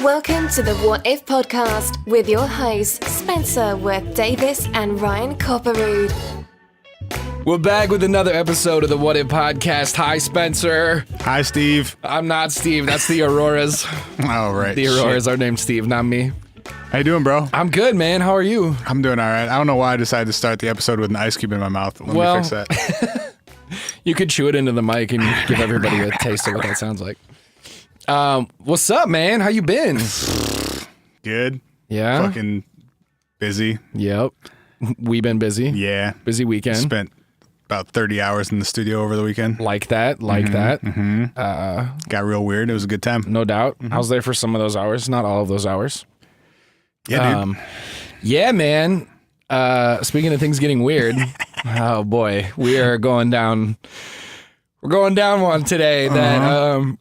Welcome to the What If podcast with your hosts, Spencer Worth Davis and Ryan Copperrood. We're back with another episode of the What If podcast. Hi, Spencer. Hi, Steve. I'm not Steve. That's the Auroras. Oh, right. The Auroras are named Steve, not me. How you doing, bro? I'm good, man. How are you? I'm doing all right. I don't know why I decided to start the episode with an ice cube in my mouth. Let me fix that. You could chew it into the mic and give everybody a taste of what that sounds like. What's up, man? How you been? Good. Yeah? Fucking busy. Yep. We been busy. Yeah. Busy weekend. Spent about 30 hours in the studio over the weekend. Like that. Mm-hmm. Got real weird. It was a good time. No doubt. I was there for some of those hours. Not all of those hours. Yeah, dude. Yeah, man. Speaking of things getting weird, oh boy, we are going down. We're going down one today. That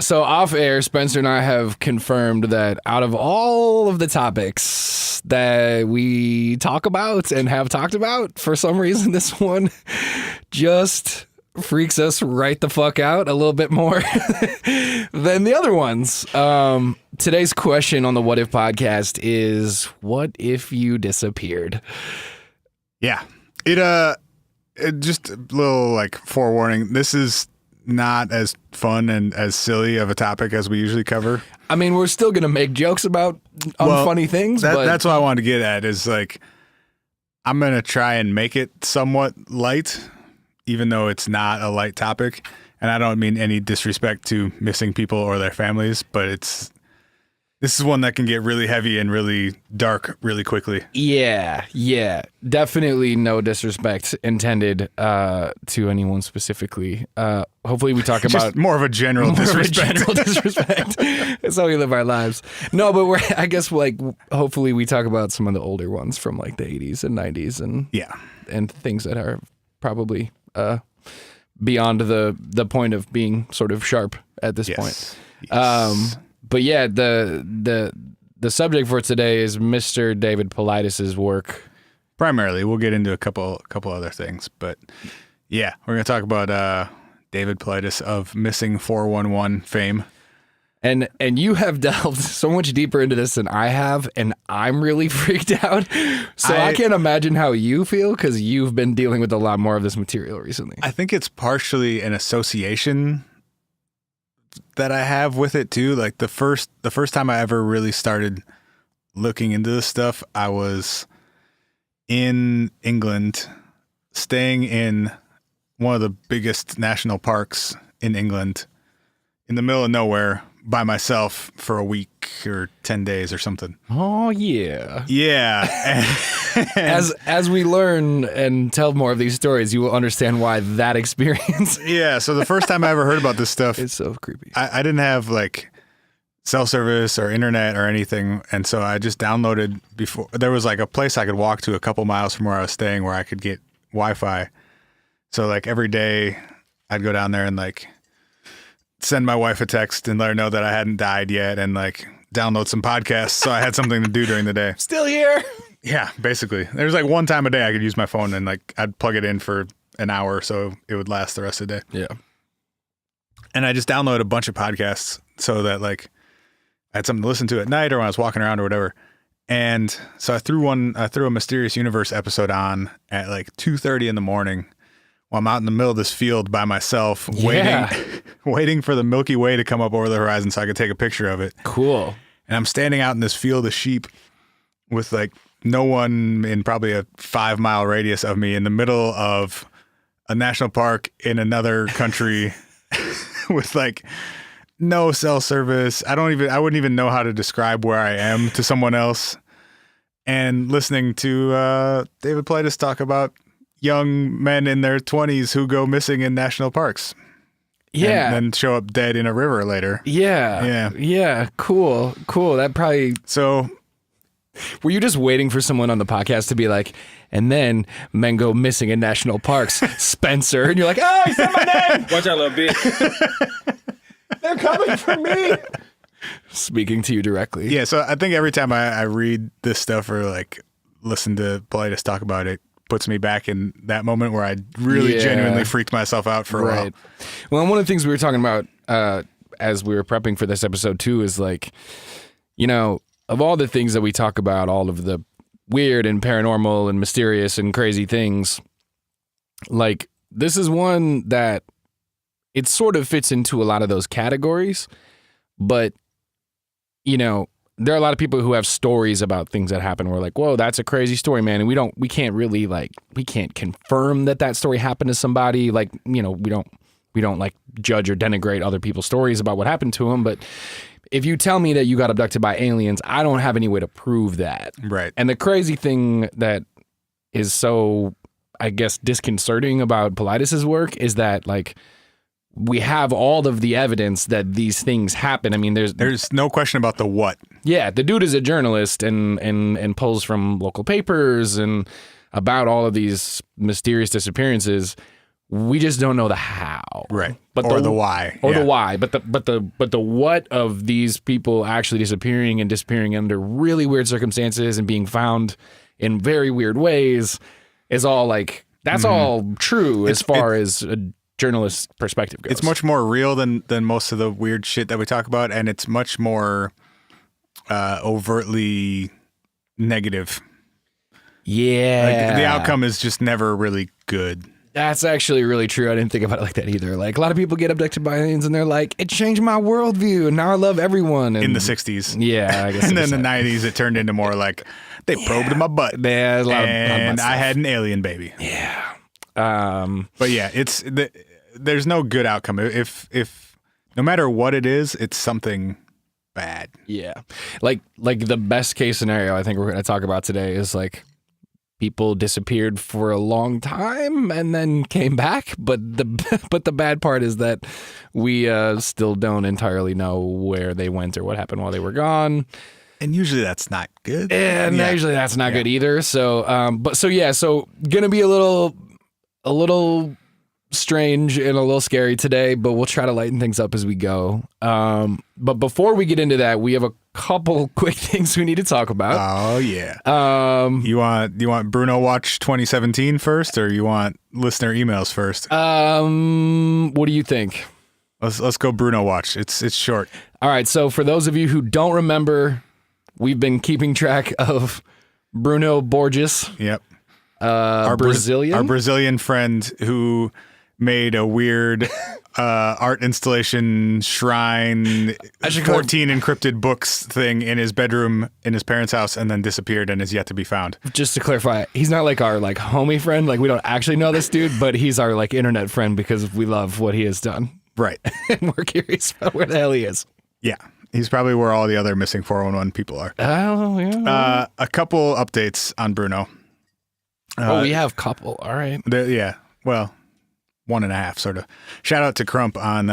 so off air, Spencer and I have confirmed that out of all of the topics that we talk about and have talked about, for some reason, this one just freaks us right the fuck out a little bit more than the other ones. Today's question on the What If podcast is, what if you disappeared? Yeah. It just a little like forewarning. This is not as fun and as silly of a topic as we usually cover. I mean, we're still going to make jokes about unfunny things. But That's what I wanted to get at is like, I'm going to try and make it somewhat light, even though it's not a light topic. And I don't mean any disrespect to missing people or their families, but this is one that can get really heavy and really dark really quickly. Yeah. Definitely no disrespect intended to anyone specifically. Hopefully we talk about... Just more of a general disrespect. That's how we live our lives. No, but I guess like hopefully we talk about some of the older ones from like the 80s and 90s and things that are probably beyond the point of being sort of sharp at this point. Yes. But yeah, the subject for today is Mr. David Paulides' work. Primarily, we'll get into a couple other things, but yeah, we're gonna talk about David Paulides of Missing 411 fame. And you have delved so much deeper into this than I have, and I'm really freaked out. So I can't imagine how you feel because you've been dealing with a lot more of this material recently. I think it's partially an association that I have with it too. Like the first time I ever really started looking into this stuff, I was in England, staying in one of the biggest national parks in England, in the middle of nowhere, by myself for a week or 10 days or something. Oh yeah. Yeah. As we learn and tell more of these stories, you will understand why that experience. Yeah. So the first time I ever heard about this stuff, it's so creepy. I didn't have like cell service or internet or anything. And so I just downloaded before there was like a place I could walk to a couple miles from where I was staying where I could get Wi-Fi. So like every day I'd go down there and like send my wife a text and let her know that I hadn't died yet and like download some podcasts so I had something to do during the day. Still here. Yeah, basically. There's like one time a day I could use my phone and like I'd plug it in for an hour so it would last the rest of the day. Yeah. And I just downloaded a bunch of podcasts so that like I had something to listen to at night or when I was walking around or whatever. And so I threw a Mysterious Universe episode on at like 2:30 in the morning while I'm out in the middle of this field by myself, waiting for the Milky Way to come up over the horizon so I could take a picture of it. Cool. And I'm standing out in this field of sheep with like no one in probably a 5-mile radius of me in the middle of a national park in another country with like no cell service. I wouldn't even know how to describe where I am to someone else. And listening to David Paulides talk about young men in their 20s who go missing in national parks. Yeah. And then show up dead in a river later. Yeah. Cool. That probably... So... Were you just waiting for someone on the podcast to be like, and then men go missing in national parks, Spencer? And you're like, oh, he said my name! Watch out, little bitch. They're coming for me! Speaking to you directly. Yeah, so I think every time I read this stuff or like listen to Paulides talk about it, puts me back in that moment where I really genuinely freaked myself out for a while. Well, one of the things we were talking about as we were prepping for this episode too is like, you know, of all the things that we talk about, all of the weird and paranormal and mysterious and crazy things, like this is one that it sort of fits into a lot of those categories, but you know, there are a lot of people who have stories about things that happen. We're like, whoa, that's a crazy story, man. And we can't really we can't confirm that story happened to somebody. Like, you know, we don't like judge or denigrate other people's stories about what happened to them. But if you tell me that you got abducted by aliens, I don't have any way to prove that. Right. And the crazy thing that is so, I guess, disconcerting about Paulides' work is that like, we have all of the evidence that these things happen. I mean, there's no question about the what. Yeah, the dude is a journalist and pulls from local papers and about all of these mysterious disappearances. We just don't know the how, right? But the why, the why. But the what of these people actually disappearing under really weird circumstances and being found in very weird ways is all like that's all true as far as a journalist perspective goes. It's much more real than most of the weird shit that we talk about, and it's much more overtly negative. Yeah, like, the outcome is just never really good. That's actually really true. I didn't think about it like that either. Like a lot of people get abducted by aliens and they're like, it changed my worldview and now I love everyone. And in the 60s. Yeah, I guess. And then the 90s, it turned into more like they probed my butt. Yeah, and I had an alien baby. Yeah. But yeah, there's no good outcome. If no matter what it is, it's something bad. Yeah. Like the best case scenario I think we're going to talk about today is like people disappeared for a long time and then came back, but the bad part is that we still don't entirely know where they went or what happened while they were gone. And usually that's not good. And usually that's not good either. So so gonna be a little strange and a little scary today, but we'll try to lighten things up as we go. But before we get into that, we have a couple quick things we need to talk about. Oh yeah. You want Bruno Watch 2017 first, or you want listener emails first? What do you think? Let's go Bruno Watch. It's short. All right. So for those of you who don't remember, we've been keeping track of Bruno Borges. Yep. Our Brazilian friend who made a weird art installation shrine, 14 encrypted books thing in his bedroom in his parents' house, and then disappeared and is yet to be found. Just to clarify, he's not like our like homie friend. Like we don't actually know this dude, but he's our like internet friend because we love what he has done. Right. And we're curious about where the hell he is. Yeah. He's probably where all the other missing 411 people are. Oh, yeah. A couple updates on Bruno. We have couple. All right. Yeah. Well, 1.5 sort of. Shout out to Crump on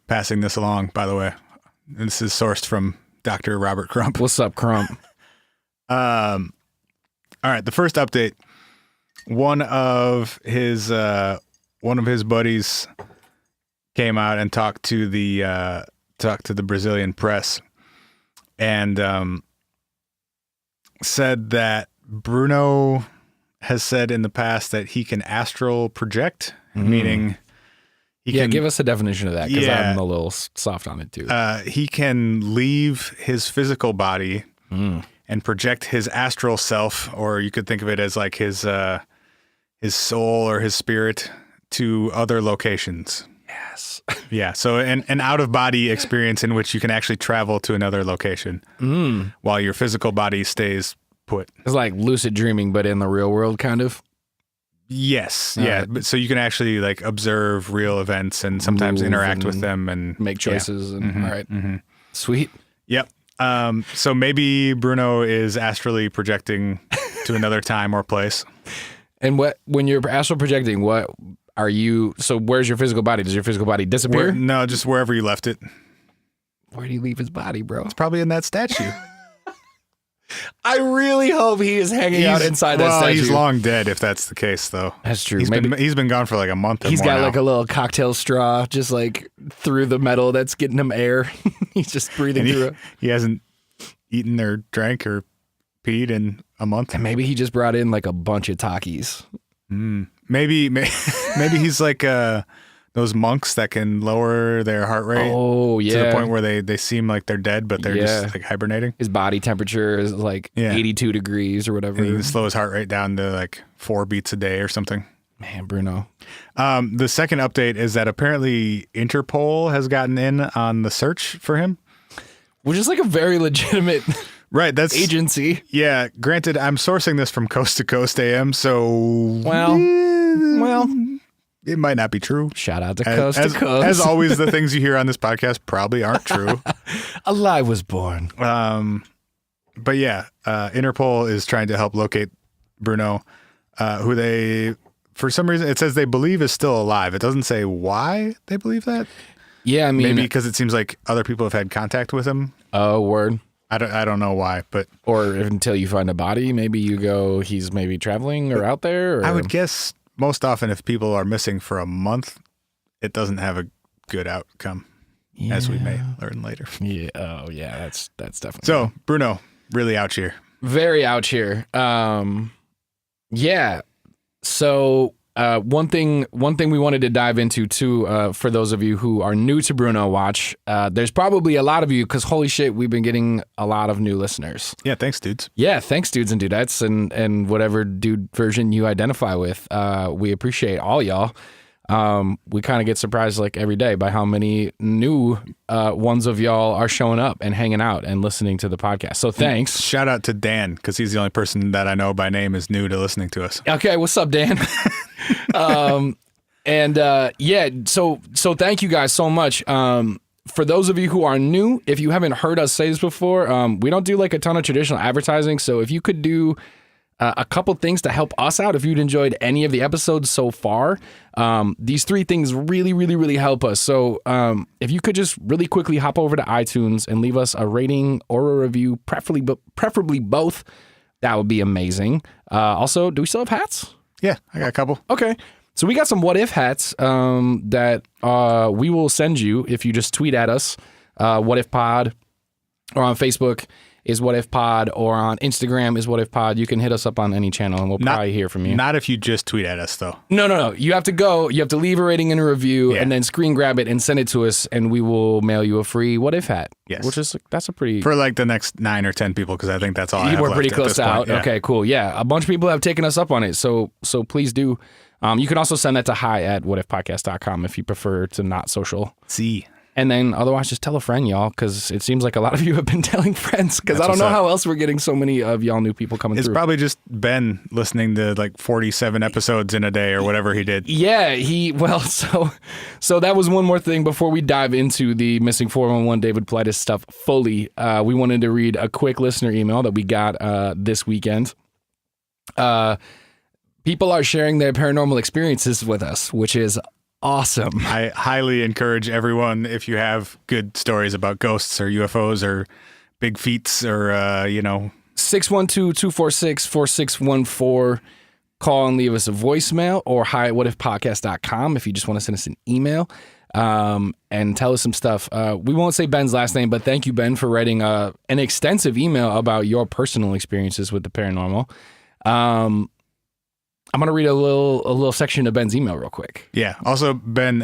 passing this along, by the way. This is sourced from Dr. Robert Crump. What's up, Crump? All right. The first update. One of his buddies came out and talked to the Brazilian press and said that Bruno has said in the past that he can astral project, meaning he can give us a definition of that because I'm a little soft on it too. He can leave his physical body and project his astral self, or you could think of it as like his soul or his spirit to other locations. Yes. Yeah. So an out of body experience in which you can actually travel to another location while your physical body stays put. It's like lucid dreaming, but in the real world, kind of. Yes. Yeah. But so you can actually like observe real events and sometimes interact with them and make choices. And all right. Sweet. Yep. So maybe Bruno is astrally projecting to another time or place. And when you're astral projecting, what are you? So where's your physical body? Does your physical body disappear? No, just wherever you left it. Where do you leave his body, bro? It's probably in that statue. I really hope he is hanging out inside that statue. Well, he's long dead if that's the case, though. That's true. He's been gone for like a month or more. He's got now. like a little cocktail straw just like through the metal that's getting him air. He's just breathing through it. He hasn't eaten or drank or peed in a month. And maybe he just brought in like a bunch of Takis. Maybe he's like the those monks that can lower their heart rate. Oh, yeah. To the point where they seem like they're dead, but they're just like hibernating. His body temperature is like 82 degrees or whatever. And he can slow his heart rate down to like 4 beats a day or something. Man, Bruno. The second update is that apparently Interpol has gotten in on the search for him. Which is like a very legitimate that's agency. Yeah, granted, I'm sourcing this from Coast to Coast AM, so... Well... It might not be true. Shout out to Coast to Coast. As always, the things you hear on this podcast probably aren't true. A lie was born. But yeah, Interpol is trying to help locate Bruno, who they, for some reason, it says they believe is still alive. It doesn't say why they believe that. Yeah, I mean... Maybe because it seems like other people have had contact with him. Oh, word. I don't know why, but... Or until you find a body, maybe you go, he's maybe traveling or out there? Or... I would guess... Most often, if people are missing for a month, it doesn't have a good outcome, as we may learn later. Yeah. Oh, yeah. That's definitely. So, Bruno, really out here. Very out here. Yeah. So, one thing we wanted to dive into too, for those of you who are new to Bruno Watch, there's probably a lot of you because holy shit, we've been getting a lot of new listeners. Yeah, thanks, dudes. Yeah, thanks, dudes and dudettes, and whatever dude version you identify with. We appreciate all y'all. We kind of get surprised like every day by how many new ones of y'all are showing up and hanging out and listening to the podcast. So thanks. Shout out to Dan because he's the only person that I know by name is new to listening to us. Okay, what's up, Dan? So thank you guys so much. For those of you who are new, if you haven't heard us say this before, we don't do like a ton of traditional advertising. So if you could do a couple things to help us out, if you'd enjoyed any of the episodes so far, these 3 things really, really, really help us. So if you could just really quickly hop over to iTunes and leave us a rating or a review, preferably both, that would be amazing. Also, do we still have hats? Yeah, I got a couple. Okay. So we got some what if hats that we will send you if you just tweet at us, what if pod, or on Facebook is what if pod, or on Instagram is what if pod. You can hit us up on any channel and we'll probably hear from you. Not if you just tweet at us though. No. You have to leave a rating and a review and then screen grab it and send it to us and we will mail you a free what if hat. Yes. Which is, that's a pretty... For like the next 9 or 10 people because I think that's all I have We're left pretty at close this point. out. Yeah. Okay, cool. Yeah, a bunch of people have taken us up on it. So please do. You can also send that to hi@whatifpodcast.com if you prefer to not social. See. And then otherwise just tell a friend, y'all, because it seems like a lot of you have been telling friends because I don't know how else we're getting so many of y'all new people coming through. It's probably just Ben listening to like 47 episodes in a day or whatever he did. Yeah, so that was one more thing before we dive into the missing 411 David Paulides stuff fully. We wanted to read a quick listener email that we got this weekend. People are sharing their paranormal experiences with us, which is awesome. I highly encourage everyone, if you have good stories about ghosts or UFOs or big feats or, 612-246-4614. Call and leave us a voicemail, or hi@whatifpodcast.com if you just want to send us an email and tell us some stuff. We won't say Ben's last name, but thank you, Ben, for writing an extensive email about your personal experiences with the paranormal. I'm going to read a little section of Ben's email real quick. Yeah. Also, Ben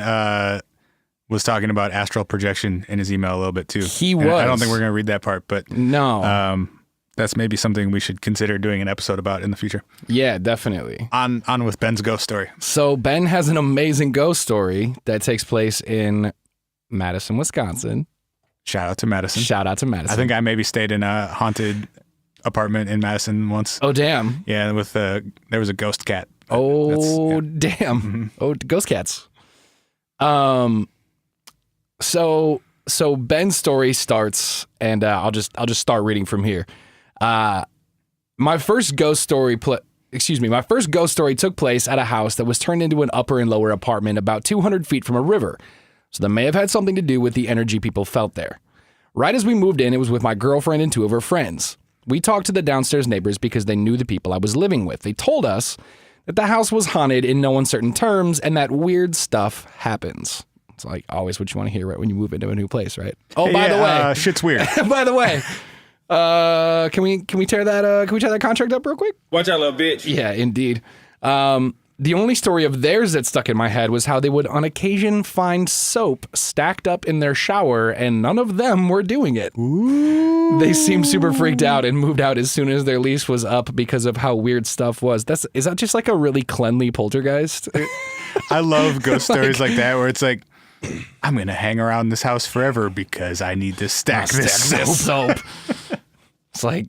was talking about astral projection in his email a little bit too. He was. And I don't think we're going to read that part, but no. That's maybe something we should consider doing an episode about in the future. Yeah, definitely. On with Ben's ghost story. So Ben has an amazing ghost story that takes place in Madison, Wisconsin. Shout out to Madison. I think I maybe stayed in a haunted apartment in Madison once. Oh, damn. Yeah, there was a ghost cat. Oh, damn. Mm-hmm. Oh, ghost cats. So Ben's story starts, and I'll just start reading from here. My first ghost story took place at a house that was turned into an upper and lower apartment about 200 feet from a river. So that may have had something to do with the energy people felt there. Right as we moved in, it was with my girlfriend and 2 of her friends. We talked to the downstairs neighbors because they knew the people I was living with. They told us that the house was haunted in no uncertain terms and that weird stuff happens. It's like always what you want to hear right when you move into a new place, right? Oh, by the way, shit's weird. By the way, can we tear that contract up real quick? Watch out, little bitch. Yeah, indeed. The only story of theirs that stuck in my head was how they would on occasion find soap stacked up in their shower, and none of them were doing it. Ooh. They seemed super freaked out and moved out as soon as their lease was up because of how weird stuff was. Is that just like a really cleanly poltergeist? I love ghost stories like that where it's like, I'm going to hang around this house forever because I need to stack this soap. It's like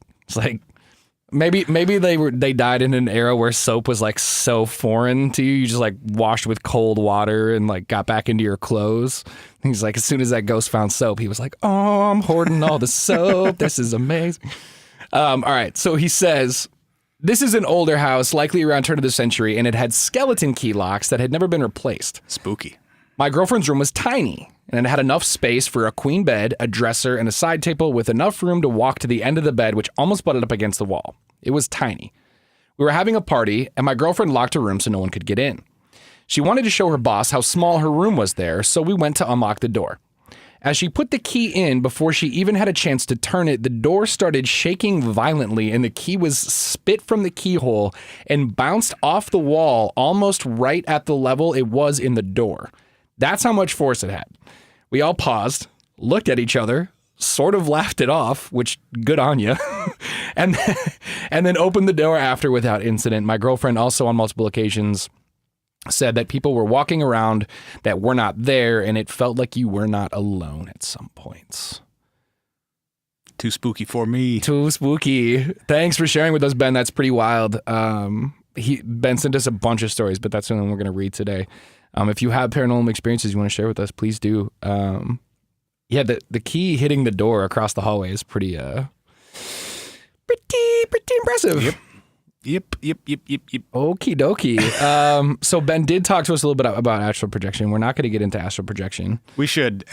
maybe they died in an era where soap was like so foreign to you. You just like washed with cold water and like got back into your clothes. And he's like, as soon as that ghost found soap, he was like, oh, I'm hoarding all the soap. This is amazing. All right. So he says, this is an older house, likely around turn of the century, and it had skeleton key locks that had never been replaced. Spooky. My girlfriend's room was tiny, and it had enough space for a queen bed, a dresser, and a side table with enough room to walk to the end of the bed, which almost butted up against the wall. It was tiny. We were having a party, and my girlfriend locked her room so no one could get in. She wanted to show her boss how small her room was there, so we went to unlock the door. As she put the key in, before she even had a chance to turn it, the door started shaking violently, and the key was spit from the keyhole and bounced off the wall almost right at the level it was in the door. That's how much force it had. We all paused, looked at each other, sort of laughed it off, which good on you, and then opened the door after without incident. My girlfriend also on multiple occasions said that people were walking around that were not there, and it felt like you were not alone at some points. Too spooky for me. Too spooky. Thanks for sharing with us, Ben. That's pretty wild. Ben sent us a bunch of stories, but that's the one we're going to read today. If you have paranormal experiences you want to share with us, please do. Yeah, the key hitting the door across the hallway is pretty impressive. Yep. Okie dokie. So Ben did talk to us a little bit about astral projection. We're not going to get into astral projection. We should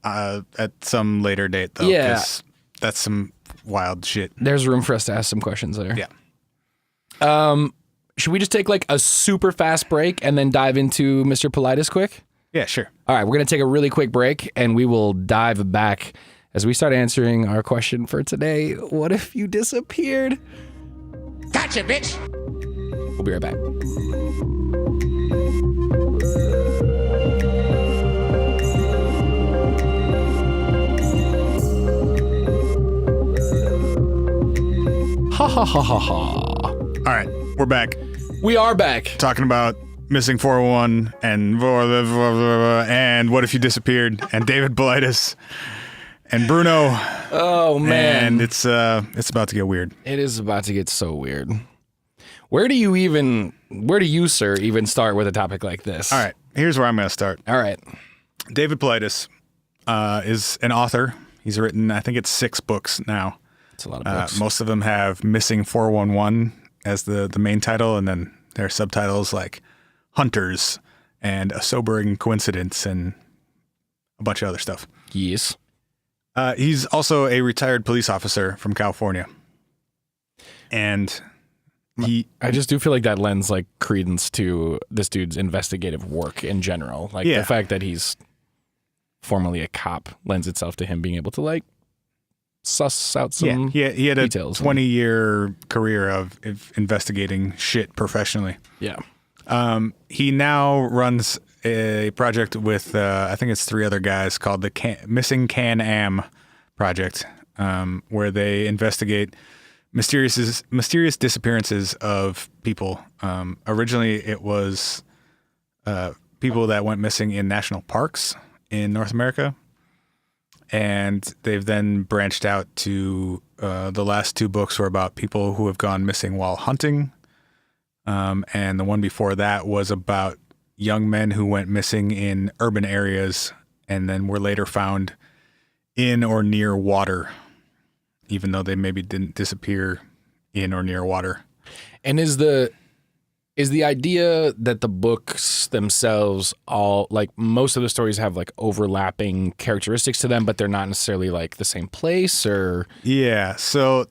at some later date, though. Yeah. 'Cause that's some wild shit. There's room for us to ask some questions there. Yeah. Should we just take like a super fast break and then dive into Mr. Paulides quick? Yeah, sure. All right, we're going to take a really quick break and we will dive back as we start answering our question for today. What if you disappeared? Gotcha, bitch! We'll be right back. Ha ha ha ha ha. All right, we're back. We are back. Talking about missing 401 and what if you disappeared and David Paulides and Bruno. Oh man. And it's about to get weird. It is about to get so weird. Where do you, sir, even start with a topic like this? All right, here's where I'm going to start. All right. David Paulides is an author. He's written, I think it's 6 books now. It's a lot of books. Most of them have Missing 411 as the main title, and then there are subtitles like Hunters and A Sobering Coincidence and a bunch of other stuff. Yes. He's also a retired police officer from California. And I just do feel like that lends like credence to this dude's investigative work in general. Like the fact that he's formerly a cop lends itself to him being able to like suss out some he had a details. 20-year career of investigating shit professionally. Yeah. He now runs a project with I think it's 3 other guys called the Missing Can-Am Project, where they investigate mysterious disappearances of people. Originally, it was people that went missing in national parks in North America, and they've then branched out to the last 2 books were about people who have gone missing while hunting, and the one before that was about young men who went missing in urban areas and then were later found in or near water, even though they maybe didn't disappear in or near water. And is the idea that the books themselves all like most of the stories have like overlapping characteristics to them, but they're not necessarily like the same place or? Yeah. So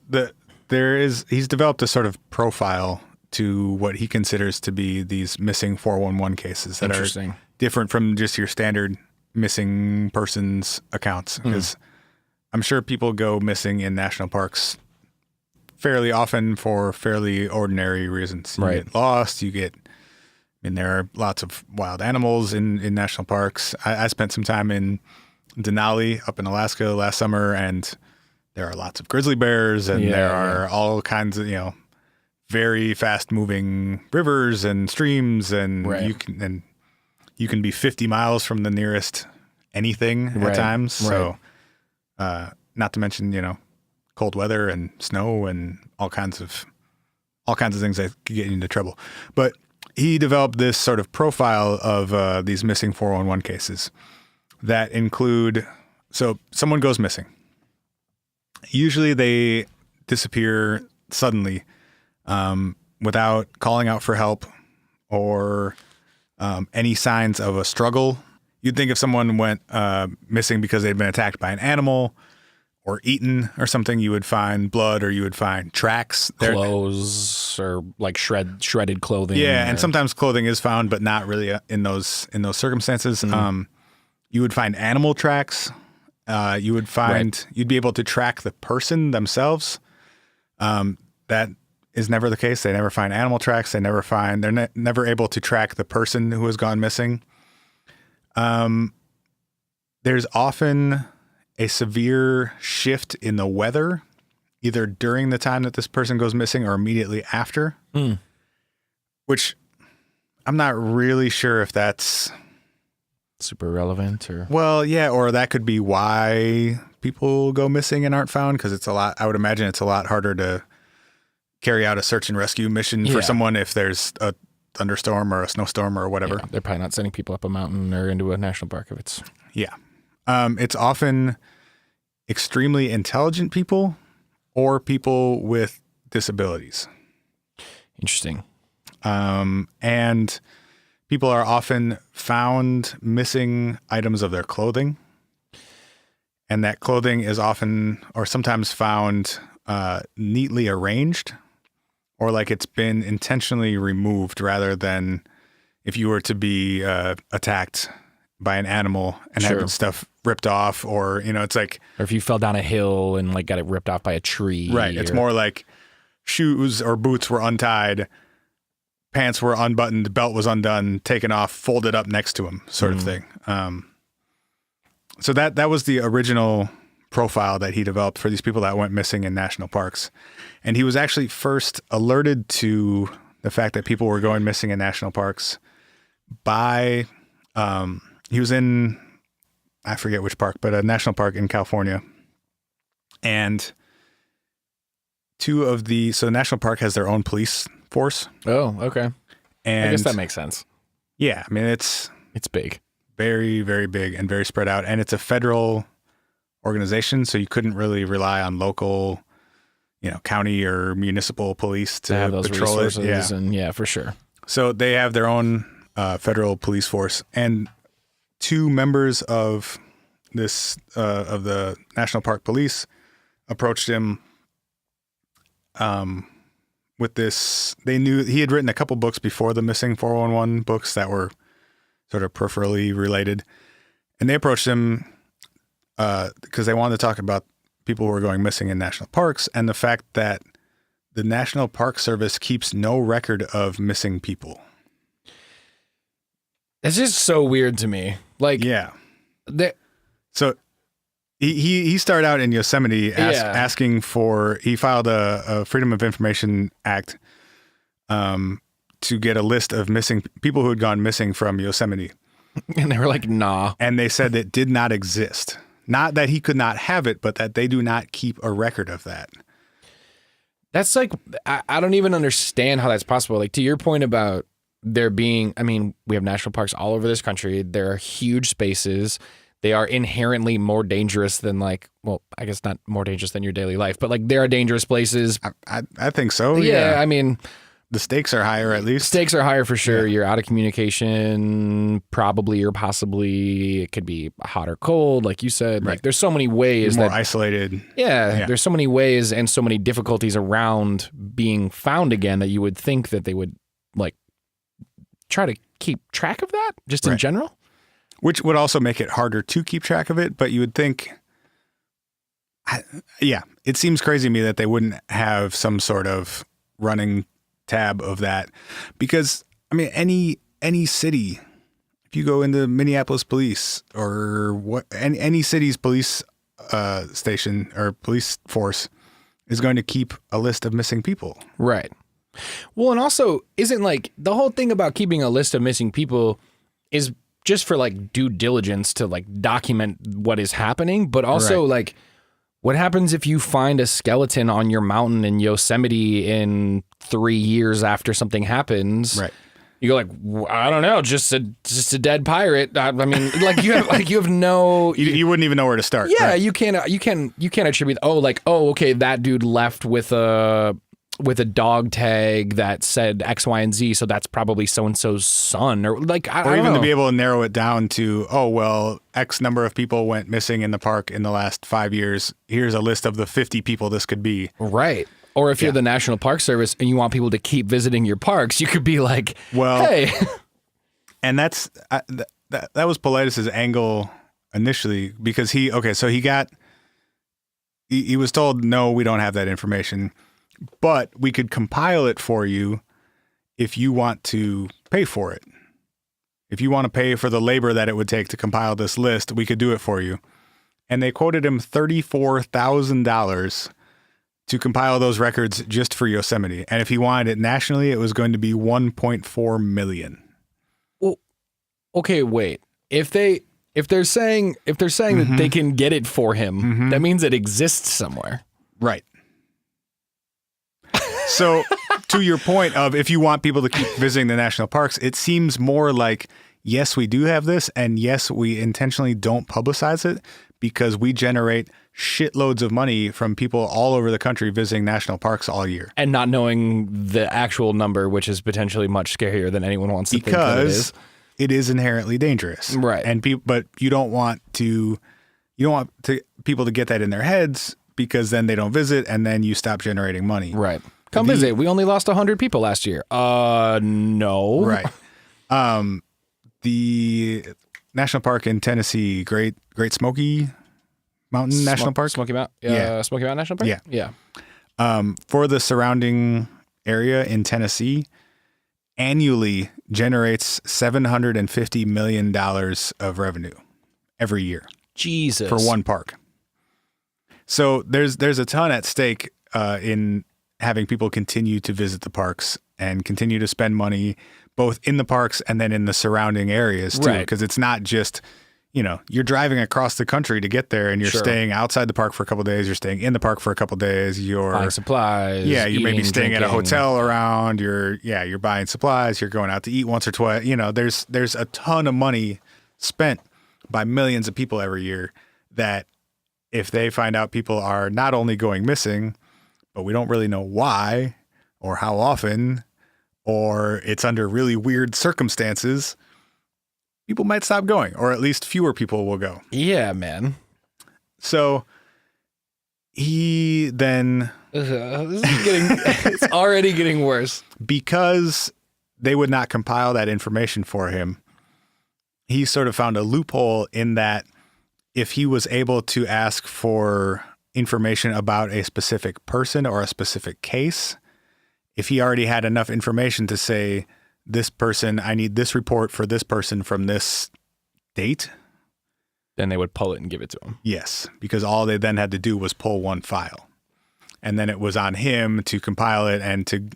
he's developed a sort of profile to what he considers to be these missing 411 cases that are different from just your standard missing persons accounts. Because I'm sure people go missing in national parks fairly often for fairly ordinary reasons. You get lost, you get mean, there are lots of wild animals in national parks. I spent some time in Denali up in Alaska last summer, and there are lots of grizzly bears, and there are all kinds of, very fast moving rivers and streams, and you can be 50 miles from the nearest anything at times. So, not to mention, cold weather and snow and all kinds of things that could get you into trouble. But he developed this sort of profile of these missing 411 cases that include, so someone goes missing. Usually they disappear suddenly without calling out for help or any signs of a struggle. You'd think if someone went missing because they'd been attacked by an animal or eaten or something, you would find blood or you would find tracks. Clothes or like shredded clothing. Yeah, and sometimes clothing is found, but not really in those circumstances. You would find animal tracks. You would find you'd be able to track the person themselves. That is never the case. They never find animal tracks. They're never able to track the person who has gone missing. There's often a severe shift in the weather, either during the time that this person goes missing or immediately after, which I'm not really sure if that's super relevant or... Well, yeah, or that could be why people go missing and aren't found, because I would imagine it's a lot harder to carry out a search and rescue mission for someone if there's a thunderstorm or a snowstorm or whatever. Yeah, they're probably not sending people up a mountain or into a national park if it's... Yeah. It's often extremely intelligent people or people with disabilities. Interesting. And people are often found missing items of their clothing. And that clothing is often or sometimes found neatly arranged, or like it's been intentionally removed, rather than if you were to be attacked by an animal and having stuff ripped off, or, it's like... Or if you fell down a hill and like got it ripped off by a tree. Right. It's more like shoes or boots were untied, pants were unbuttoned, belt was undone, taken off, folded up next to him, sort of thing. So that was the original profile that he developed for these people that went missing in national parks. And he was actually first alerted to the fact that people were going missing in national parks by... he was in, I forget which park, but a national park in California. And so the national park has their own police force. Oh, okay. And I guess that makes sense. Yeah. I mean, it's big. Very, very big and very spread out. And it's a federal organization, so you couldn't really rely on local, county or municipal police to have those patrol resources. it. Yeah. And yeah, for sure. So they have their own federal police force, and two members of this of the National Park Police approached him with this. They knew he had written a couple books before the Missing 411 books that were sort of peripherally related, and they approached him because they wanted to talk about people who are going missing in national parks and the fact that the National Park Service keeps no record of missing people. It's just so weird to me. Like, yeah. So he started out in Yosemite asking for, he filed a Freedom of Information Act to get a list of missing people who had gone missing from Yosemite. And they were like, nah. And they said it did not exist. Not that he could not have it, but that they do not keep a record of that. That's like, I don't even understand how that's possible. Like, to your point about there being, I mean, we have national parks all over this country. There are huge spaces. They are inherently more dangerous than I guess not more dangerous than your daily life, but like there are dangerous places. I think so. Yeah. I mean, the stakes are higher, at least. Stakes are higher for sure. Yeah. You're out of probably or possibly. It could be hot or cold, like you said. Right. Like there's so many ways. You're more isolated. Yeah, there's so many ways and so many difficulties around being found again that you would think that they would like try to keep track of that just in general. Which would also make it harder to keep track of it. But you would think, it seems crazy to me that they wouldn't have some sort of running tab of that, because I mean, any city, if you go into Minneapolis police or any city's police station or police force is going to keep a list of missing people. Right. Well, and also isn't like the whole thing about keeping a list of missing people is just for like due diligence to like document what is happening, but also like what happens if you find a skeleton on your mountain in Yosemite in 3 years after something happens? Right. You go like, I don't know, just a dead pirate. I mean, like you have no. You wouldn't even know where to start. Yeah, right? you can't attribute. Okay, that dude left with a dog tag that said X, Y, and Z, so that's probably so and so's son, or like I don't even know. to be able to narrow it down to X number of people went missing in the park in the last 5 years. Here's a list of the 50 people this could be. Right. Or if you're the National Park Service and you want people to keep visiting your parks, you could be like, hey. And that was Paulides' angle initially, because he was told, no, we don't have that information, but we could compile it for you if you want to pay for it. If you want to pay for the labor that it would take to compile this list, we could do it for you. And they quoted him $34,000 to compile those records just for Yosemite. And if he wanted it nationally, it was going to be $1.4 million. Well, okay, wait. If they're saying that they can get it for him, that means it exists somewhere. Right. So to your point of if you want people to keep visiting the national parks, it seems more like, yes, we do have this, and yes, we intentionally don't publicize it because we generate shitloads of money from people all over the country visiting national parks all year. And not knowing the actual number, which is potentially much scarier than anyone wants to think that it is. Because it is inherently dangerous. Right. And but you don't want people to get that in their heads, because then they don't visit and then you stop generating money. Right. Come visit. We only lost 100 people last year. No. Right. The national park in Tennessee, Great Smoky Mountain National Park. Smoky Mountain National Park? Yeah. For the surrounding area in Tennessee, annually generates $750 million of revenue every year. Jesus. For one park. So there's a ton at stake in having people continue to visit the parks and continue to spend money both in the parks and then in the surrounding areas too. Because it's not just, you're driving across the country to get there and you're staying outside the park for a couple of days. You're staying in the park for a couple of days. You're buying supplies. Yeah, you're maybe staying drinking. at a hotel around. You're buying supplies. You're going out to eat once or twice. There's a ton of money spent by millions of people every year that if they find out people are not only going missing, but we don't really know why or how often, or it's under really weird circumstances, people might stop going, or at least fewer people will go. Yeah, man. So he then... it's already getting worse. Because they would not compile that information for him, he sort of found a loophole in that if he was able to ask for information about a specific person or a specific case, if he already had enough information to say, this person, I need this report for this person from this date, then they would pull it and give it to him. Yes, because all they then had to do was pull one file. And then it was on him to compile it and to,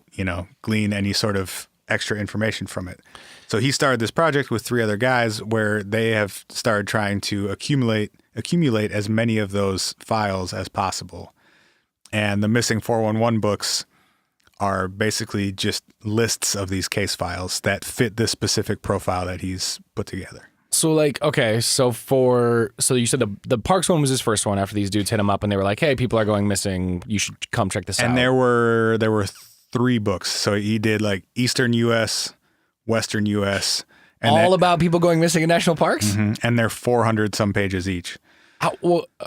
glean any sort of extra information from it. So he started this project with 3 other guys where they have started trying to accumulate as many of those files as possible. And the Missing 411 books are basically just lists of these case files that fit this specific profile that he's put together. So so you said the parks one was his first one after these dudes hit him up and they were like, hey, people are going missing. You should come check this out. And there were 3 books. So he did like Eastern U.S., Western U.S. and all about people going missing in national parks? Mm-hmm, and they're 400 some pages each.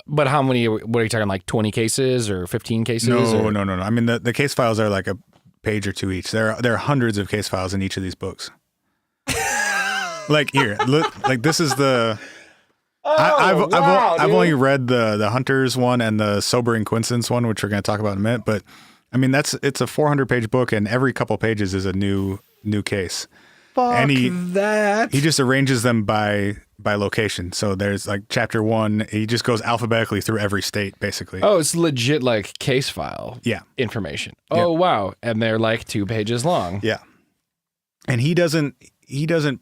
But how many, what are you talking, like 20 cases or 15 cases? No. I mean, the case files are like a page or 2 each. There are hundreds of case files in each of these books. Like here, look, like this is the... I've only read the Hunters one and the Sobering Coincidence one, which we're going to talk about in a minute. But I mean, it's a 400-page book, and every couple pages is a new case. and that. he just arranges them by location. So there's like chapter 1, he just goes alphabetically through every state basically. Oh, it's legit like case file Yeah. information. Oh, wow. And they're like 2 pages long. Yeah. And he doesn't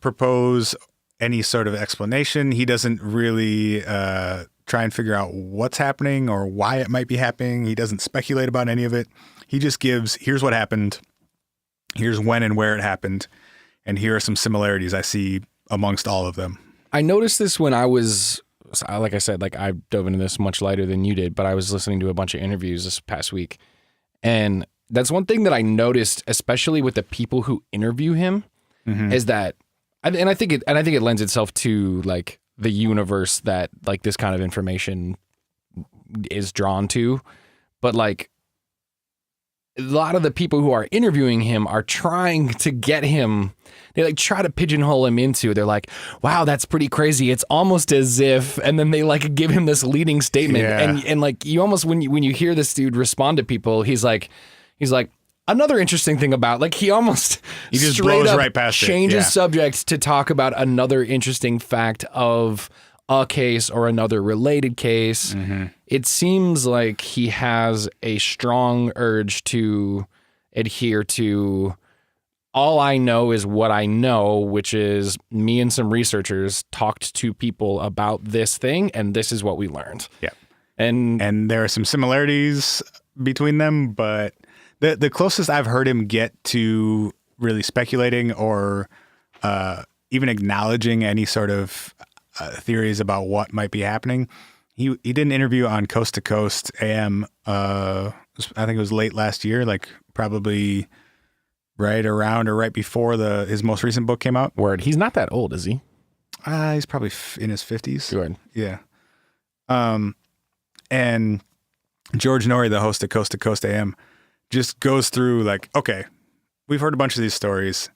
propose any sort of explanation. He doesn't really try and figure out what's happening or why it might be happening. He doesn't speculate about any of it. He just gives, here's what happened, here's when and where it happened, and here are some similarities I see amongst all of them. I noticed this when I was, like I said, like I dove into this much lighter than you did, but I was listening to a bunch of interviews this past week. And that's one thing that I noticed, especially with the people who interview him, is that, and I think it lends itself to like the universe that like this kind of information is drawn to. But like a lot of the people who are interviewing him are trying to get him, they like try to pigeonhole him into, they're like, wow, that's pretty crazy. It's almost as if, and then they like give him this leading statement. Yeah. And like you almost, when you hear this dude respond to people, he's like, another interesting thing about, like he just straight blows up right past it. changes Yeah. subject to talk about another interesting fact of a case or another related case. It seems like he has a strong urge to adhere to all I know is what I know, which is me and some researchers talked to people about this thing, and this is what we learned. Yeah. And there are some similarities between them, but the closest I've heard him get to really speculating or even acknowledging any sort of theories about what might be happening, he did an interview on Coast to Coast AM. I think it was late last year, like probably right around or right before his most recent book came out. word, he's not that old, is he? He's probably in his 50s. Good. Yeah. And George Norrie, the host of Coast to Coast AM, just goes through like, okay, we've heard a bunch of these stories.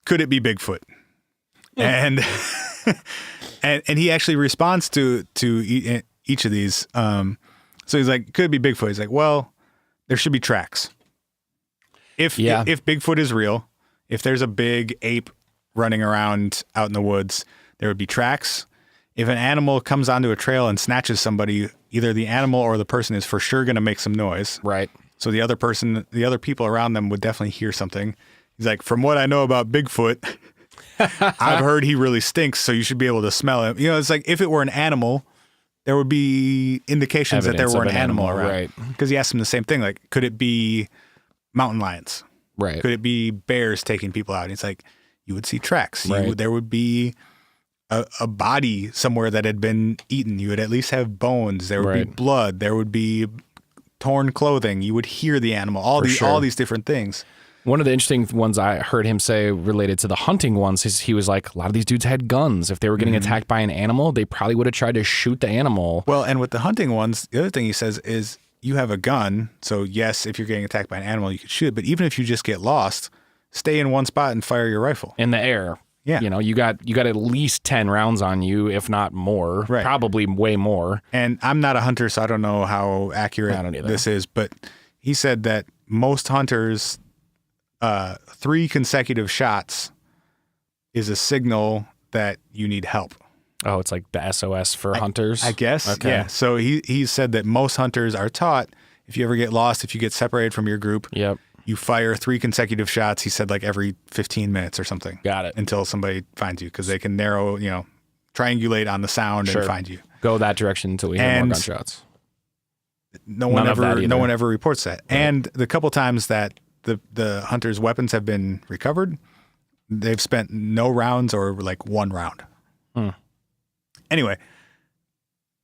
Could it be Bigfoot? And and he actually responds to each of these. So he's like, could it be Bigfoot? He's like, well, there should be tracks. If Bigfoot is real, if there's a big ape running around out in the woods, there would be tracks. If an animal comes onto a trail and snatches somebody, either the animal or the person is for sure going to make some noise. Right. So the other people around them would definitely hear something. He's like, from what I know about Bigfoot, I've heard he really stinks, so you should be able to smell him. You know, it's like if it were an animal, there would be indications that there Evidence were of an an animal animal, around. right. Because he asked him the same thing, like, could it be mountain lions? Right. Could it be bears taking people out? And it's like, you would see tracks. Right. There would be a body somewhere that had been eaten. You would at least have bones. There would be Right. blood. There would be torn clothing. You would hear the animal. All these different things. One of the interesting ones I heard him say related to the hunting ones is he was like, a lot of these dudes had guns. If they were getting attacked by an animal, they probably would have tried to shoot the animal. Well, and with the hunting ones, the other thing he says is you have a gun. So yes, if you're getting attacked by an animal, you could shoot. But even if you just get lost, stay in one spot and fire your rifle. In the air. Yeah. You know, you got at least 10 rounds on you, if not more. Right. Probably way more. And I'm not a hunter, so I don't know how accurate I don't either. this is. But he said that most hunters, 3 consecutive shots is a signal that you need help. Oh, it's like the SOS for hunters? I guess. Okay. Yeah. So he said that most hunters are taught if you ever get lost, if you get separated from your group, Yep. you fire 3 consecutive shots. He said like every 15 minutes or something. Got it. Until somebody finds you, because they can narrow, triangulate on the sound Sure. and find you. Go that direction until we hear more And gunshots. No one None of that ever either. no one ever reports that. And the couple times that the hunters' weapons have been recovered, they've spent no rounds or like 1 round. Anyway,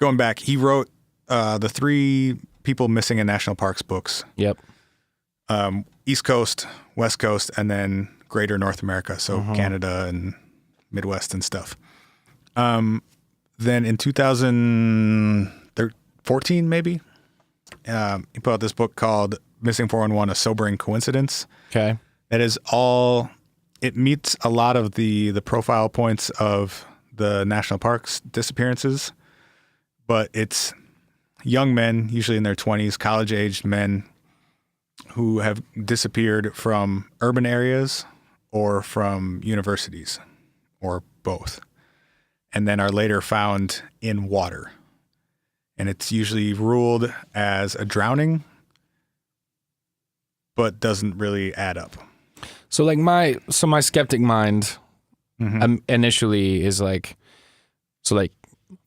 going back, he wrote the 3 people missing in national parks books. Yep. East Coast, West Coast, and then Greater North America, so Canada and Midwest and stuff. Then in 2014, maybe, he put out this book called Missing 411, A Sobering Coincidence. Okay. That is all, it meets a lot of the profile points of the national parks disappearances, but it's young men, usually in their 20s, college-aged men, who have disappeared from urban areas or from universities or both, and then are later found in water. And it's usually ruled as a drowning, but doesn't really add up. So like my skeptic mind initially is like, so like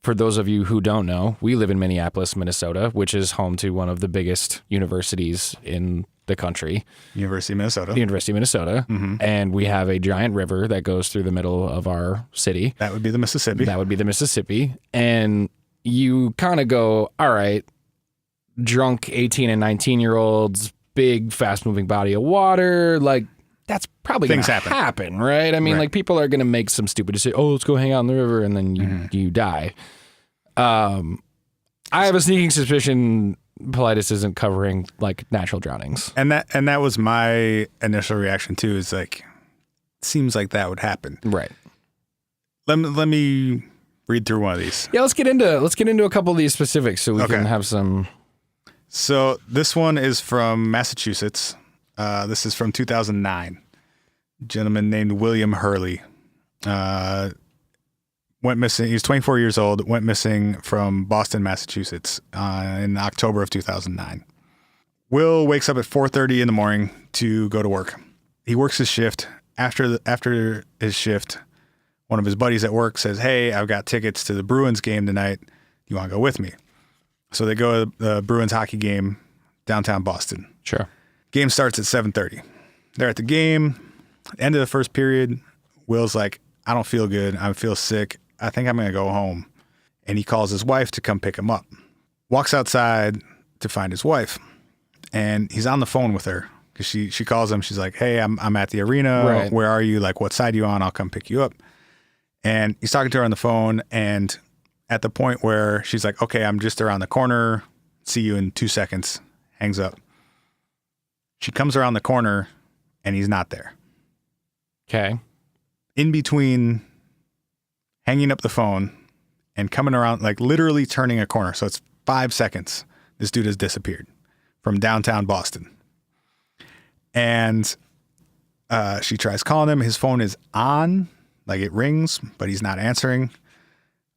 for those of you who don't know, we live in Minneapolis, Minnesota, which is home to one of the biggest universities in the country. University of Minnesota. The University of Minnesota. And we have a giant river that goes through the middle of our city. That would be the Mississippi. That would be the Mississippi. And you kind of go, all right, drunk 18 and 19-year-olds, big, fast-moving body of water, like, that's probably going to happen, right? I mean, like, people are going to make some stupid decision. Oh, let's go hang out in the river, and then you die. I have a sneaking suspicion Paulides isn't covering, like, natural drownings. And that was my initial reaction, too, is like, seems like that would happen. Right. Let me read through one of these. Yeah, let's get into a couple of these specifics so we can have some. So this one is from Massachusetts. This is from 2009. A gentleman named William Hurley went missing. He was 24 years old, went missing from Boston, Massachusetts in October of 2009. Will wakes up at 4:30 in the morning to go to work. He works his shift. After his shift, one of his buddies at work says, "Hey, I've got tickets to the Bruins game tonight. You want to go with me?" So they go to the Bruins hockey game downtown Boston. Sure. Game starts at 7:30. They're at the game. End of the first period, Will's like, "I don't feel good. I feel sick. I think I'm going to go home." And he calls his wife to come pick him up. Walks outside to find his wife. And he's on the phone with her because she calls him. She's like, "Hey, I'm at the arena. Right. Where are you? Like, what side are you on? I'll come pick you up." And he's talking to her on the phone. And at the point where she's like, "Okay, I'm just around the corner. See you in 2 seconds." Hangs up. She comes around the corner and he's not there. Okay. In between hanging up the phone and coming around, like literally turning a corner. So it's 5 seconds. This dude has disappeared from downtown Boston. And she tries calling him. His phone is on, like it rings, but he's not answering.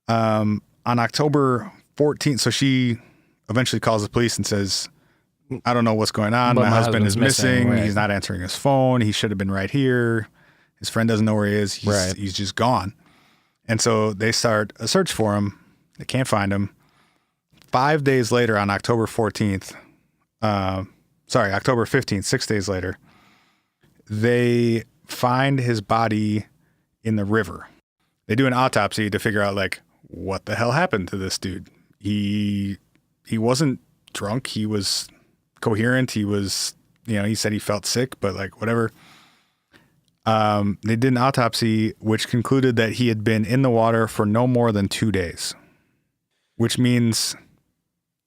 On October 14th, so she eventually calls the police and says, "I don't know what's going on. But my husband is husband's missing, missing. right. He's not answering his phone. He should have been right here. His friend doesn't know where he is. He's just gone." And so they start a search for him. They can't find him. 5 days later, on October 14th, October 15th, 6 days later, they find his body in the river. They do an autopsy to figure out, like, what the hell happened to this dude. He wasn't drunk. He was coherent. He was, he said he felt sick, but like whatever. They did an autopsy, which concluded that he had been in the water for no more than 2 days, which means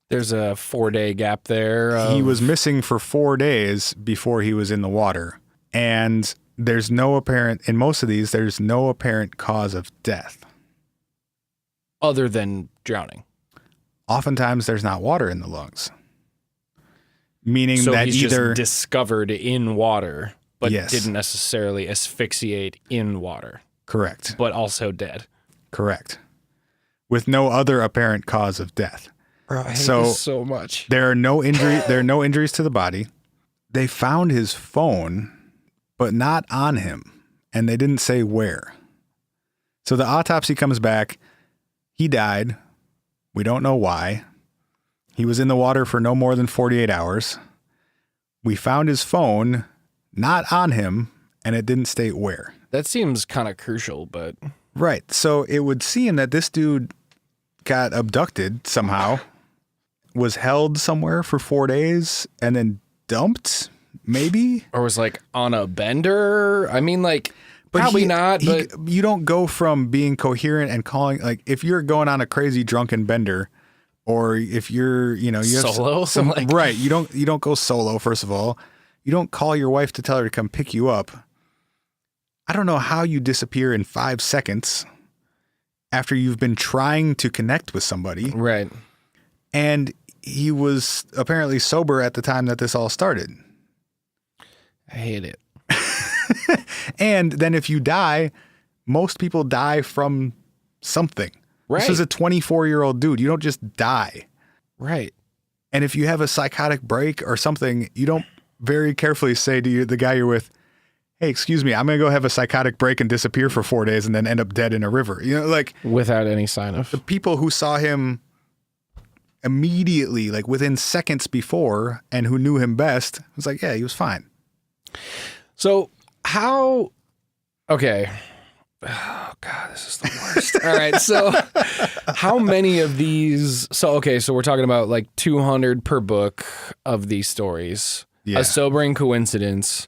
There's a 4-day gap there. he was missing for 4 days before he was in the water. And in most of these, there's no apparent cause of death. Other than drowning. Oftentimes there's not water in the lungs. Meaning So that he's either just discovered in water, but Yes. didn't necessarily asphyxiate in water, correct. but also dead. Correct. With no other apparent cause of death. Bro, I hate So- this so much. There are no injuries to the body. They found his phone, but not on him, and they didn't say where. So the autopsy comes back. He died. We don't know why. He was in the water for no more than 48 hours. We found his phone, not on him, and it didn't state where. That seems kind of crucial, but Right. So it would seem that this dude got abducted somehow, was held somewhere for 4 days, and then dumped, maybe? or was like on a bender. I mean, like probably not. But you don't go from being coherent and calling, like if you're going on a crazy drunken bender, or if you're, you have Solo? some Like- right. You don't go solo. First of all, you don't call your wife to tell her to come pick you up. I don't know how you disappear in 5 seconds after you've been trying to connect with somebody. right. And he was apparently sober at the time that this all started. I hate it. And then if you die, most people die from something. Right. This is a 24-year-old dude. You don't just die. Right. And if you have a psychotic break or something, you don't very carefully say to the guy you're with, hey, excuse me, I'm going to go have a psychotic break and disappear for 4 days and then end up dead in a river. You know, like Without any sign of. the people who saw him immediately, like within seconds before, and who knew him best, was like, yeah, he was fine. So how, okay. Oh God, this is the worst. All right. So how many of these, so we're talking about like 200 per book of these stories. Yeah. A Sobering Coincidence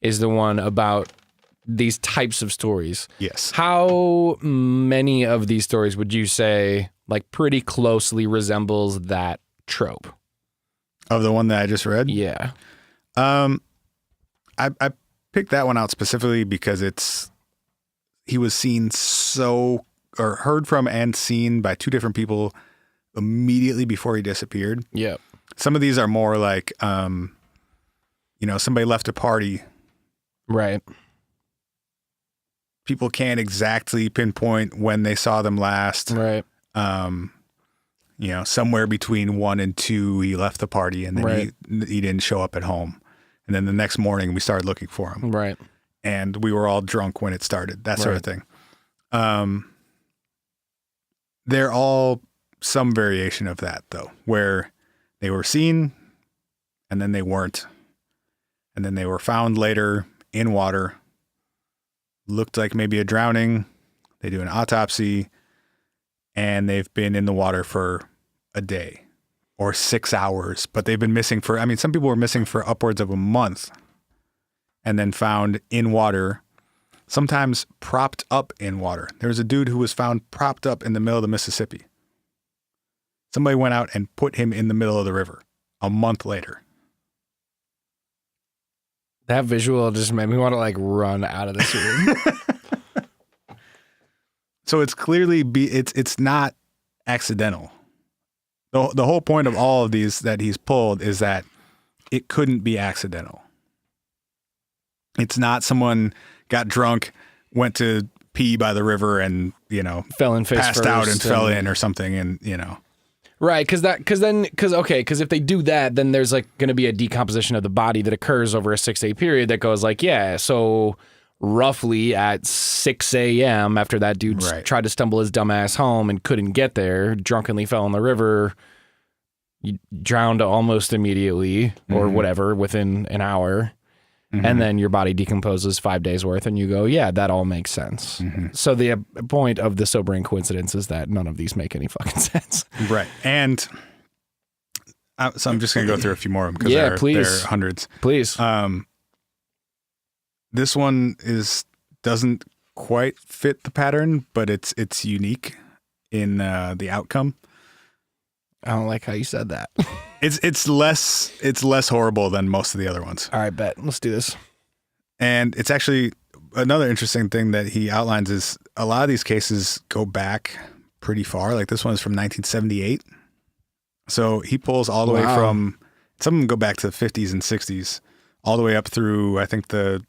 is the one about these types of stories. Yes. How many of these stories would you say like pretty closely resembles that trope? Of the one that I just read? Yeah. I picked that one out specifically because he was seen or heard from and seen by two different people immediately before he disappeared. Yep. Some of these are more like, somebody left a party. Right. People can't exactly pinpoint when they saw them last. Right. Somewhere between 1 and 2, he left the party and then Right. he didn't show up at home. And then the next morning we started looking for him. Right. And we were all drunk when it started, that sort of thing. They're all some variation of that, though, where they were seen and then they weren't. And then they were found later in water. Looked like maybe a drowning. They do an autopsy and they've been in the water for a day or 6 hours, but they've been missing some people were missing for upwards of a month. And then found in water, sometimes propped up in water. There was a dude who was found propped up in the middle of the Mississippi. Somebody went out and put him in the middle of the river a month later. That visual just made me want to like run out of this room. So it's clearly it's not accidental. The whole point of all of these that he's pulled is that it couldn't be accidental. It's not someone got drunk, went to pee by the river and, Fell in face passed first out and fell in or something. And, Right, because if they do that, then there's like going to be a decomposition of the body that occurs over a 6 day period that goes like, yeah, so roughly at 6 a.m. after that dude tried to stumble his dumb ass home and couldn't get there, drunkenly fell in the river, you drowned almost immediately or whatever within an hour. And then your body decomposes 5 days worth and you go, yeah, that all makes sense. So the point of the Sobering Coincidence is that none of these make any fucking sense. Right. And so I'm just going to go through a few more of them because there are hundreds. Please. This one doesn't quite fit the pattern, but it's unique in the outcome. I don't like how you said that. It's less horrible than most of the other ones. All right, bet. Let's do this. And it's actually another interesting thing that he outlines is a lot of these cases go back pretty far. Like this one is from 1978. So he pulls all the way from, some of them go back to the 50s and 60s, all the way up through, I think through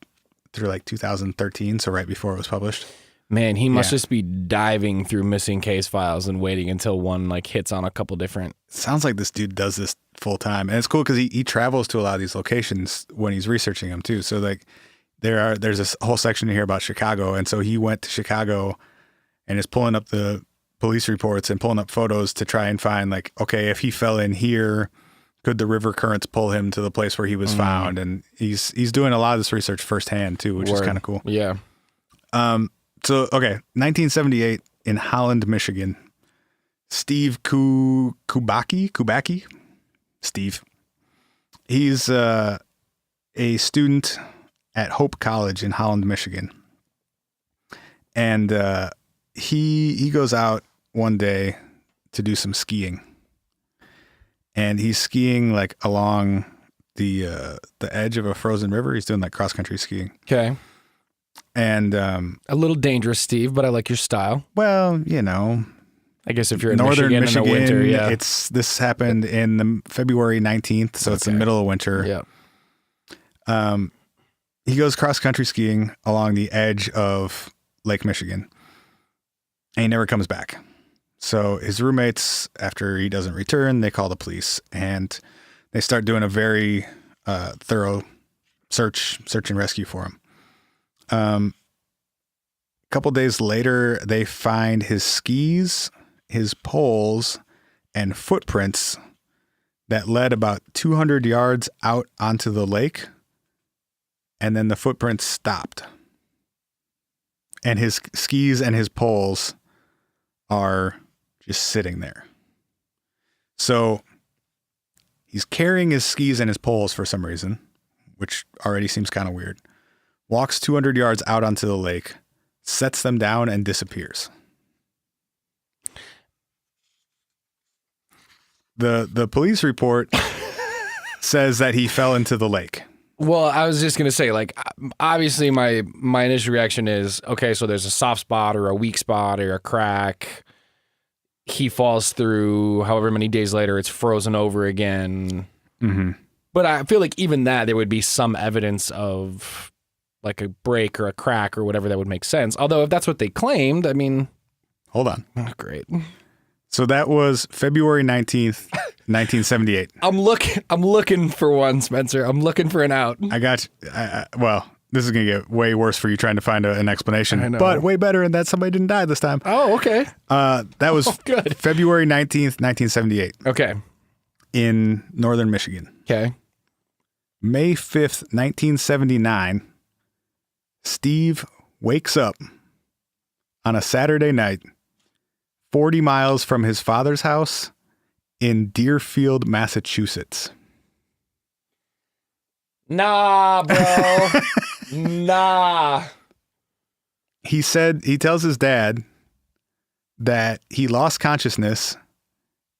like 2013. So right before it was published. Man, he must just be diving through missing case files and waiting until one like hits on a couple different. Sounds like this dude does this full time, and it's cool because he travels to a lot of these locations when he's researching them too. So like there's this whole section here about Chicago, and so he went to Chicago and is pulling up the police reports and pulling up photos to try and find like, okay, if he fell in here, could the river currents pull him to the place where he was found? And he's doing a lot of this research firsthand too, which is kind of cool. Yeah. So, okay, 1978 in Holland, Michigan, Steve Kubacki, Steve. He's a student at Hope College in Holland, Michigan. And he goes out one day to do some skiing. And he's skiing like along the edge of a frozen river. He's doing like cross-country skiing. Okay. And a little dangerous, Steve, but I like your style. Well, I guess if you're in northern Michigan, in the winter, yeah. This happened in the February 19th, so it's the middle of winter. Yeah. he goes cross-country skiing along the edge of Lake Michigan, and he never comes back. So his roommates, after he doesn't return, they call the police, and they start doing a very thorough search and rescue for him. A couple days later, they find his skis, his poles, and footprints that led about 200 yards out onto the lake, and then the footprints stopped. And his skis and his poles are just sitting there. So he's carrying his skis and his poles for some reason, which already seems kind of weird. Walks 200 yards out onto the lake, sets them down, and disappears. The police report says that he fell into the lake. Well, I was just going to say, like, obviously my initial reaction is, okay, so there's a soft spot or a weak spot or a crack. He falls through, however many days later, it's frozen over again. Mm-hmm. But I feel like even that, there would be some evidence of like a break or a crack or whatever that would make sense. Although if that's what they claimed, I mean... Hold on. Oh, great. So that was February 19th, 1978. I'm looking for one, Spencer. I'm looking for an out. I got you. Well, this is going to get way worse for you trying to find an explanation. I know. But way better in that somebody didn't die this time. Oh, okay. That was good. February 19th, 1978 Okay. in northern Michigan. Okay. May 5th, 1979, Steve wakes up on a Saturday night 40 miles from his father's house in Deerfield, Massachusetts. Nah, bro. Nah. He tells his dad that he lost consciousness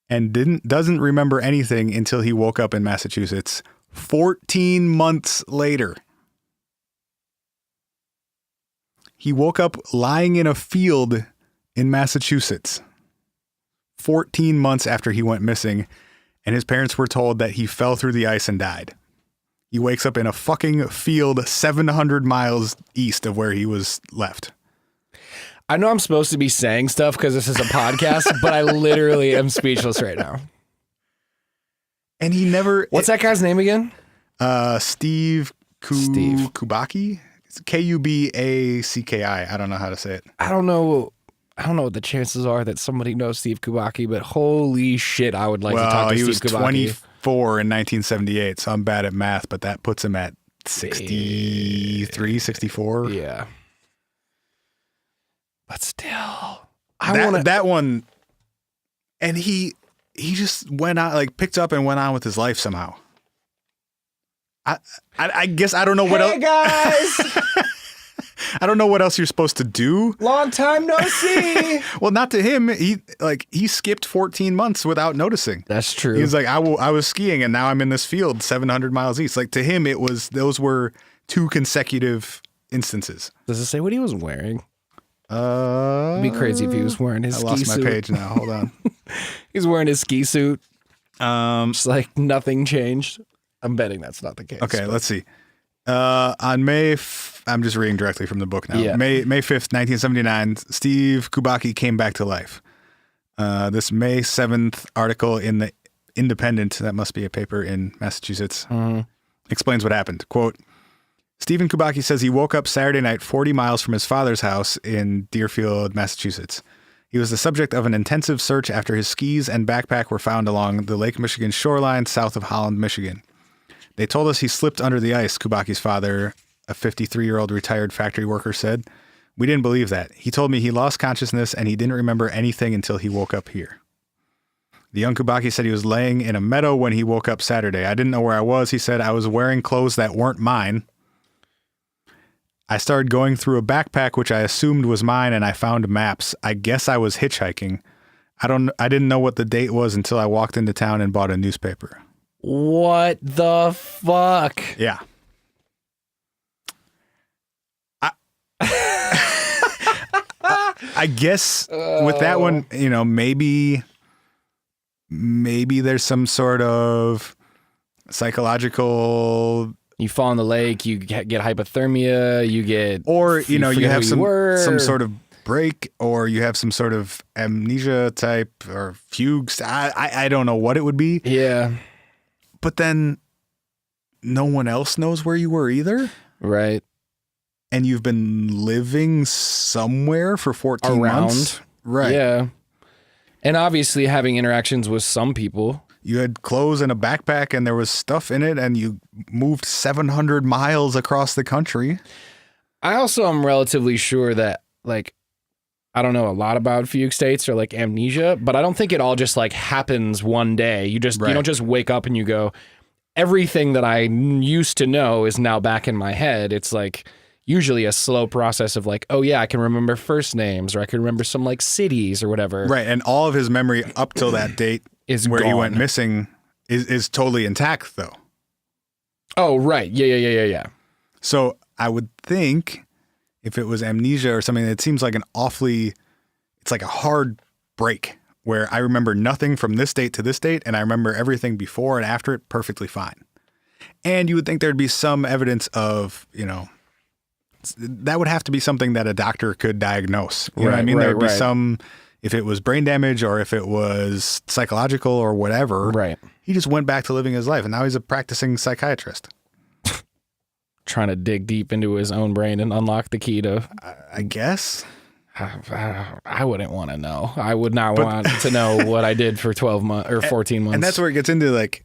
and doesn't remember anything until he woke up in Massachusetts 14 months later. He woke up lying in a field in Massachusetts 14 months after he went missing, and his parents were told that he fell through the ice and died. He wakes up in a fucking field 700 miles east of where he was left. I know I'm supposed to be saying stuff because this is a podcast, but I literally am speechless right now. And he never... What's that guy's name again? Steve Steve. Kubacki? It's Kubacki. I don't know how to say it. I don't know what the chances are that somebody knows Steve Kubacki, but holy shit, I would like to talk to he Steve was Kubacki. 24 in 1978, so I'm bad at math, but that puts him at 63, 64. Yeah. But still, that one, and he just went out, like picked up and went on with his life somehow. I guess I don't know what else. Hey guys, I don't know what else you're supposed to do. long time no see. Well, not to him. He skipped 14 months without noticing. That's true. He was like, I was skiing and now I'm in this field 700 miles east. Like to him, those were 2 consecutive instances. Does it say what he was wearing? It'd It'd be crazy if he was wearing his I ski lost suit. my page now. Hold on. He's wearing his ski suit. Just like nothing changed. I'm betting that's not the case. Okay, but... let's see. On I'm just reading directly from the book now. Yeah. May 5th, 1979, Steve Kubacki came back to life. This May 7th article in the Independent, that must be a paper in Massachusetts, explains what happened. Quote, Stephen Kubacki says he woke up Saturday night 40 miles from his father's house in Deerfield, Massachusetts. He was the subject of an intensive search after his skis and backpack were found along the Lake Michigan shoreline south of Holland, Michigan. They told us he slipped under the ice, Kubacki's father, a 53-year-old retired factory worker, said. We didn't believe that. He told me he lost consciousness and he didn't remember anything until he woke up here. The young Kubacki said he was laying in a meadow when he woke up Saturday. I didn't know where I was. He said I was wearing clothes that weren't mine. I started going through a backpack, which I assumed was mine, and I found maps. I guess I was hitchhiking. I didn't know what the date was until I walked into town and bought a newspaper. What the fuck? Yeah. I guess with that one, maybe there's some sort of psychological You fall in the lake, you get hypothermia, you get... Or, you forget have who you were. some sort of break, or you have some sort of amnesia type or fugues. I don't know what it would be. Yeah. But then no one else knows where you were either. Right. And you've been living somewhere for 14 months. Right. Yeah. And obviously having interactions with some people. You had clothes and a backpack and there was stuff in it, and you moved 700 miles across the country. I also am relatively sure that, like, I don't know a lot about fugue states or like amnesia, but I don't think it all just like happens one day. You don't just wake up and you go, everything that I used to know is now back in my head. It's like usually a slow process of like, oh yeah, I can remember first names, or I can remember some like cities or whatever. Right. And all of his memory up till that date is where gone. he went missing is totally intact though. Oh, right. Yeah. So I would think if it was amnesia or something, it seems like it's like a hard break where I remember nothing from this date to this date, and I remember everything before and after it perfectly fine. And you would think there'd be some evidence of, that would have to be something that a doctor could diagnose. You know what I mean? There would be some, if it was brain damage or if it was psychological or whatever. Right. He just went back to living his life, and now he's a practicing psychiatrist. Trying to dig deep into his own brain and unlock the key to... I guess. I wouldn't want to know. I would not want to know what I did for 12 months or 14 months. And that's where it gets into like,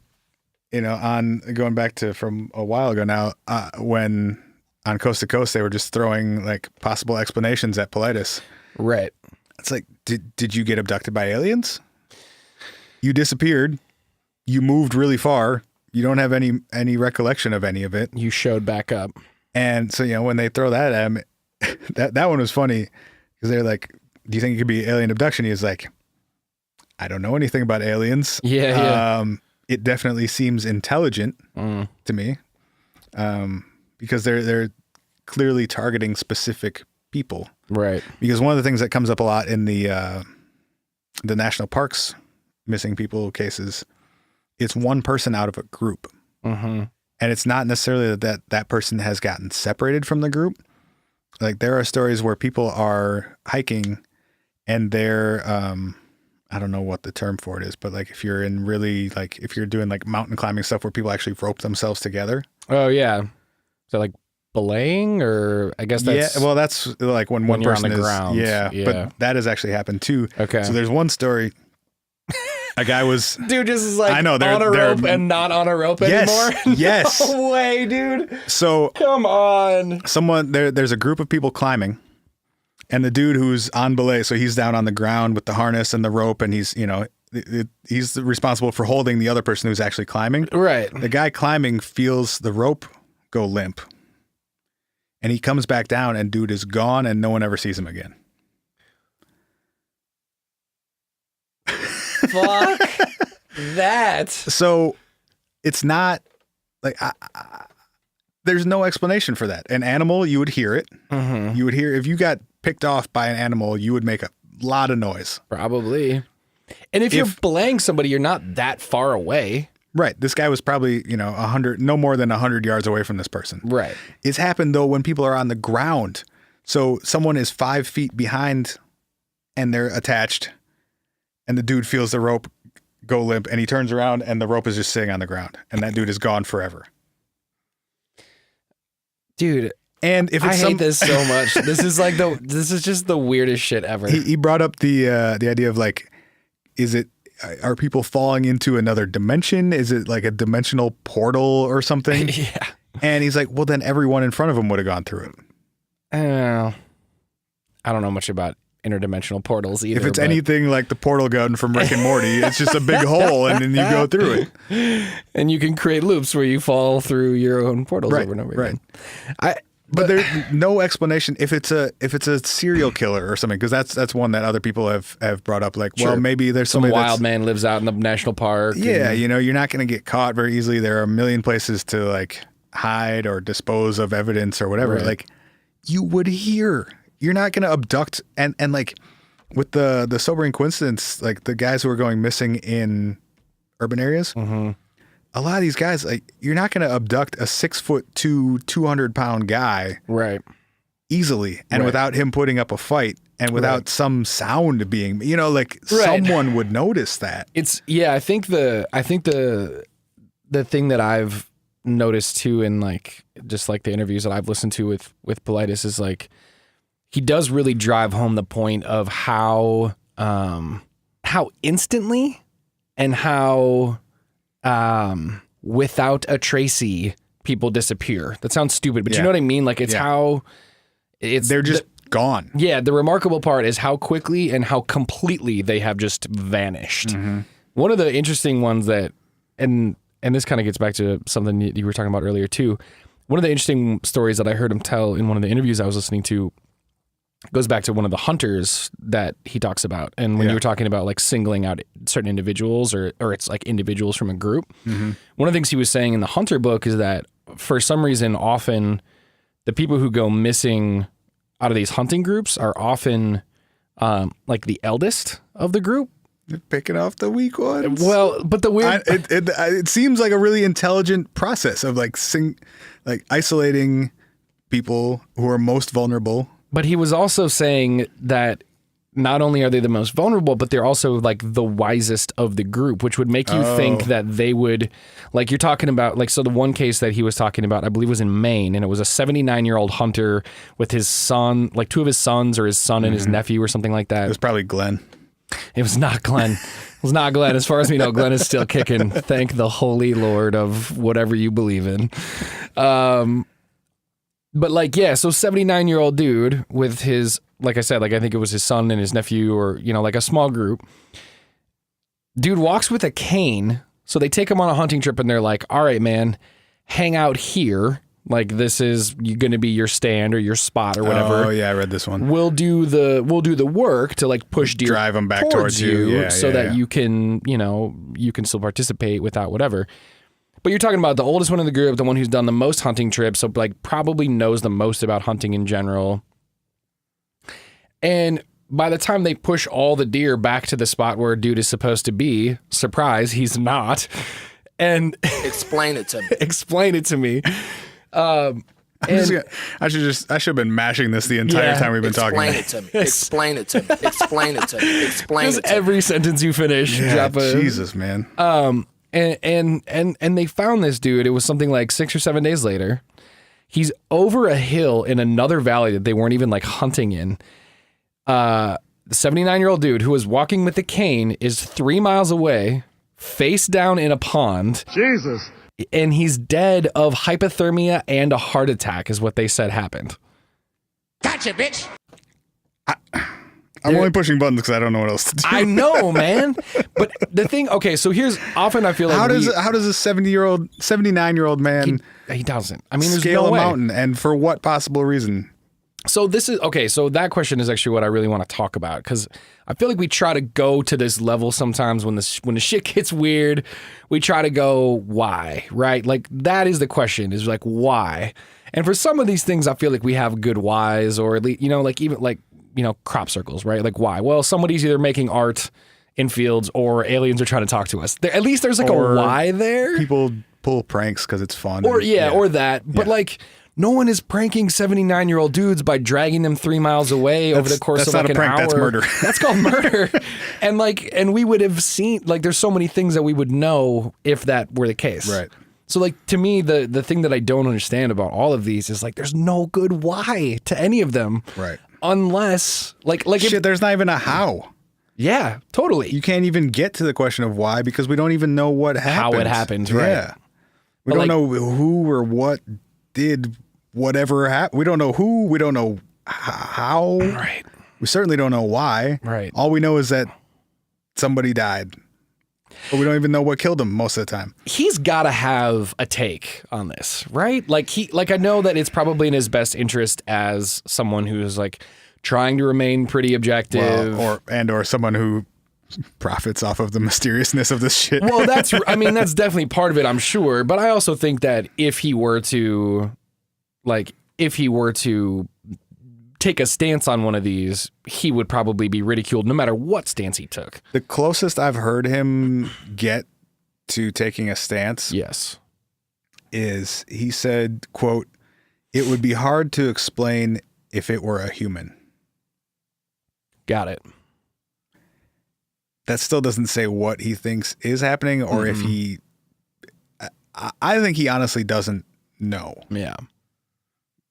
on going back to from a while ago now, when on Coast to Coast, they were just throwing like possible explanations at Paulides. Right. It's like, did you get abducted by aliens? You disappeared. You moved really far. You don't have any recollection of any of it. You showed back up. And so, when they throw that at him, that one was funny because they're like, do you think it could be alien abduction? He was like, I don't know anything about aliens. Yeah. It definitely seems intelligent to me because they're clearly targeting specific people. Right. Because one of the things that comes up a lot in the national parks missing people cases, it's one person out of a group. Mm-hmm. And it's not necessarily that person has gotten separated from the group. Like there are stories where people are hiking and they're, I don't know what the term for it is, but like if you're in really like, if you're doing like mountain climbing stuff where people actually rope themselves together. Oh yeah. So like belaying, or I guess that's... Yeah, well that's like when one you're person on the is, ground. yeah, but that has actually happened too. Okay. So there's one story. A guy was... Dude, just is like I know, on a rope and not on a rope anymore? Yes. No way, dude. So... Come on. There's a group of people climbing, and the dude who's on belay, so he's down on the ground with the harness and the rope, and he's, he's responsible for holding the other person who's actually climbing. Right. The guy climbing feels the rope go limp, and he comes back down, and dude is gone, and no one ever sees him again. Fuck that. So it's not like there's no explanation for that. An animal, you would hear it. Mm-hmm. You would hear if you got picked off by an animal, you would make a lot of noise. Probably. And if you're belaying somebody, you're not that far away. Right. This guy was probably, 100, no more than 100 yards away from this person. Right. It's happened though when people are on the ground. So someone is 5 feet behind and they're attached, and the dude feels the rope go limp, and he turns around and the rope is just sitting on the ground, and that dude is gone forever. Dude, and if it's I hate this so much. This is just the weirdest shit ever. He brought up the idea of like, are people falling into another dimension? Is it like a dimensional portal or something? Yeah. And he's like, well, then everyone in front of him would have gone through it. I don't know much about interdimensional portals either. If it's anything like the portal gun from Rick and Morty, it's just a big hole and then you go through it. And you can create loops where you fall through your own portals over and over again. But there's no explanation if it's a serial killer or something, because that's one that other people have brought up. Like, well, maybe there's some somebody wild man lives out in the national park. Yeah, you're not going to get caught very easily. There are a million places to like hide or dispose of evidence or whatever. Right. Like, you would hear. You're not going to abduct and like with the sobering coincidence, like the guys who are going missing in urban areas, a lot of these guys, like, you're not going to abduct a 6'2", 200-pound guy Right. easily, and Right. without him putting up a fight, and without some sound being, like Right. someone would notice that. I think the thing that I've noticed too, in like just like the interviews that I've listened to with Paulides, is like he does really drive home the point of how instantly and how without a Tracy people disappear. That sounds stupid, but you know what I mean? Like it's how they're just gone. Yeah, the remarkable part is how quickly and how completely they have just vanished. Mm-hmm. One of the interesting ones that, and this kind of gets back to something you were talking about earlier too. One of the interesting stories that I heard him tell in one of the interviews I was listening to goes back to one of the hunters that he talks about. And when you were talking about like singling out certain individuals or it's like individuals from a group, one of the things he was saying in the hunter book is that for some reason, often the people who go missing out of these hunting groups are often like the eldest of the group. They're picking off the weak ones. Well, but the weird... It seems like a really intelligent process of like isolating people who are most vulnerable. But he was also saying that not only are they the most vulnerable, but they're also like the wisest of the group, which would make you think that they would, like you're talking about, like, so the one case that he was talking about, I believe was in Maine, and it was a 79-year-old hunter with his son, like two of his sons or his son and his nephew or something like that. It was probably Glenn. It was not Glenn. It was not Glenn. As far as we know, Glenn is still kicking. Thank the holy Lord of whatever you believe in. But like, yeah, so 79-year-old dude with his, like I said, like I think it was his son and his nephew or, like a small group. Dude walks with a cane. So they take him on a hunting trip and they're like, all right, man, hang out here. Like this is going to be your stand or your spot or whatever. Oh yeah, I read this one. We'll do the work to like push deer, drive them back towards you, that you can, you can still participate without whatever. But you're talking about the oldest one in the group, the one who's done the most hunting trips, so like probably knows the most about hunting in general. And by the time they push all the deer back to the spot where dude is supposed to be, surprise, he's not. And Explain it to me. Explain it to me. I should have been mashing this the entire time we've been talking. Explain it to me. Explain it to me. Explain it to me. Explain it to me. Every sentence you finish, drop a Jesus, man. And they found this dude. It was something like 6 or 7 days later. He's over a hill in another valley that they weren't even like hunting in. The 79-year-old dude who was walking with a cane is 3 miles away, face down in a pond. Jesus. And he's dead of hypothermia and a heart attack is what they said happened. Gotcha, bitch. I'm only pushing buttons because I don't know what else to do. I know, man. But the thing, okay, so here's often I feel like how does a 79-year-old man he doesn't. I mean, there's scale no a way. mountain, and for what possible reason? So this is okay. So that question is actually what I really want to talk about because I feel like we try to go to this level sometimes when the shit gets weird. We try to go why, right? Like that is the question is like why. And for some of these things, I feel like we have good whys, or at least like even like crop circles, right? Like why? Well, somebody's either making art in fields or aliens are trying to talk to us. At least there's like a why there. People pull pranks because it's fun. Or or that. But like. No one is pranking 79-year-old dudes by dragging them 3 miles away over the course of like an hour. That's murder. That's called murder. And we would have seen, like, there's so many things that we would know if that were the case. Right. So, like, to me, the thing that I don't understand about all of these is, like, there's no good why to any of them. Right. Unless, like shit, there's not even a how. Yeah, totally. You can't even get to the question of why because we don't even know what happened. How it happened, right. Yeah. We don't know who or what did whatever happened. We don't know who. We don't know how. Right. We certainly don't know why. Right. All we know is that somebody died. But we don't even know what killed him most of the time. He's got to have a take on this, right? Like I know that it's probably in his best interest as someone who's like trying to remain pretty objective, or someone who profits off of the mysteriousness of this shit. Well, that's definitely part of it, I'm sure. But I also think that if he were to take a stance on one of these, he would probably be ridiculed no matter what stance he took. The closest I've heard him get to taking a stance Yes. is he said, quote, "It would be hard to explain if it were a human." Got it. That still doesn't say what he thinks is happening or if he... I think he honestly doesn't know. Yeah.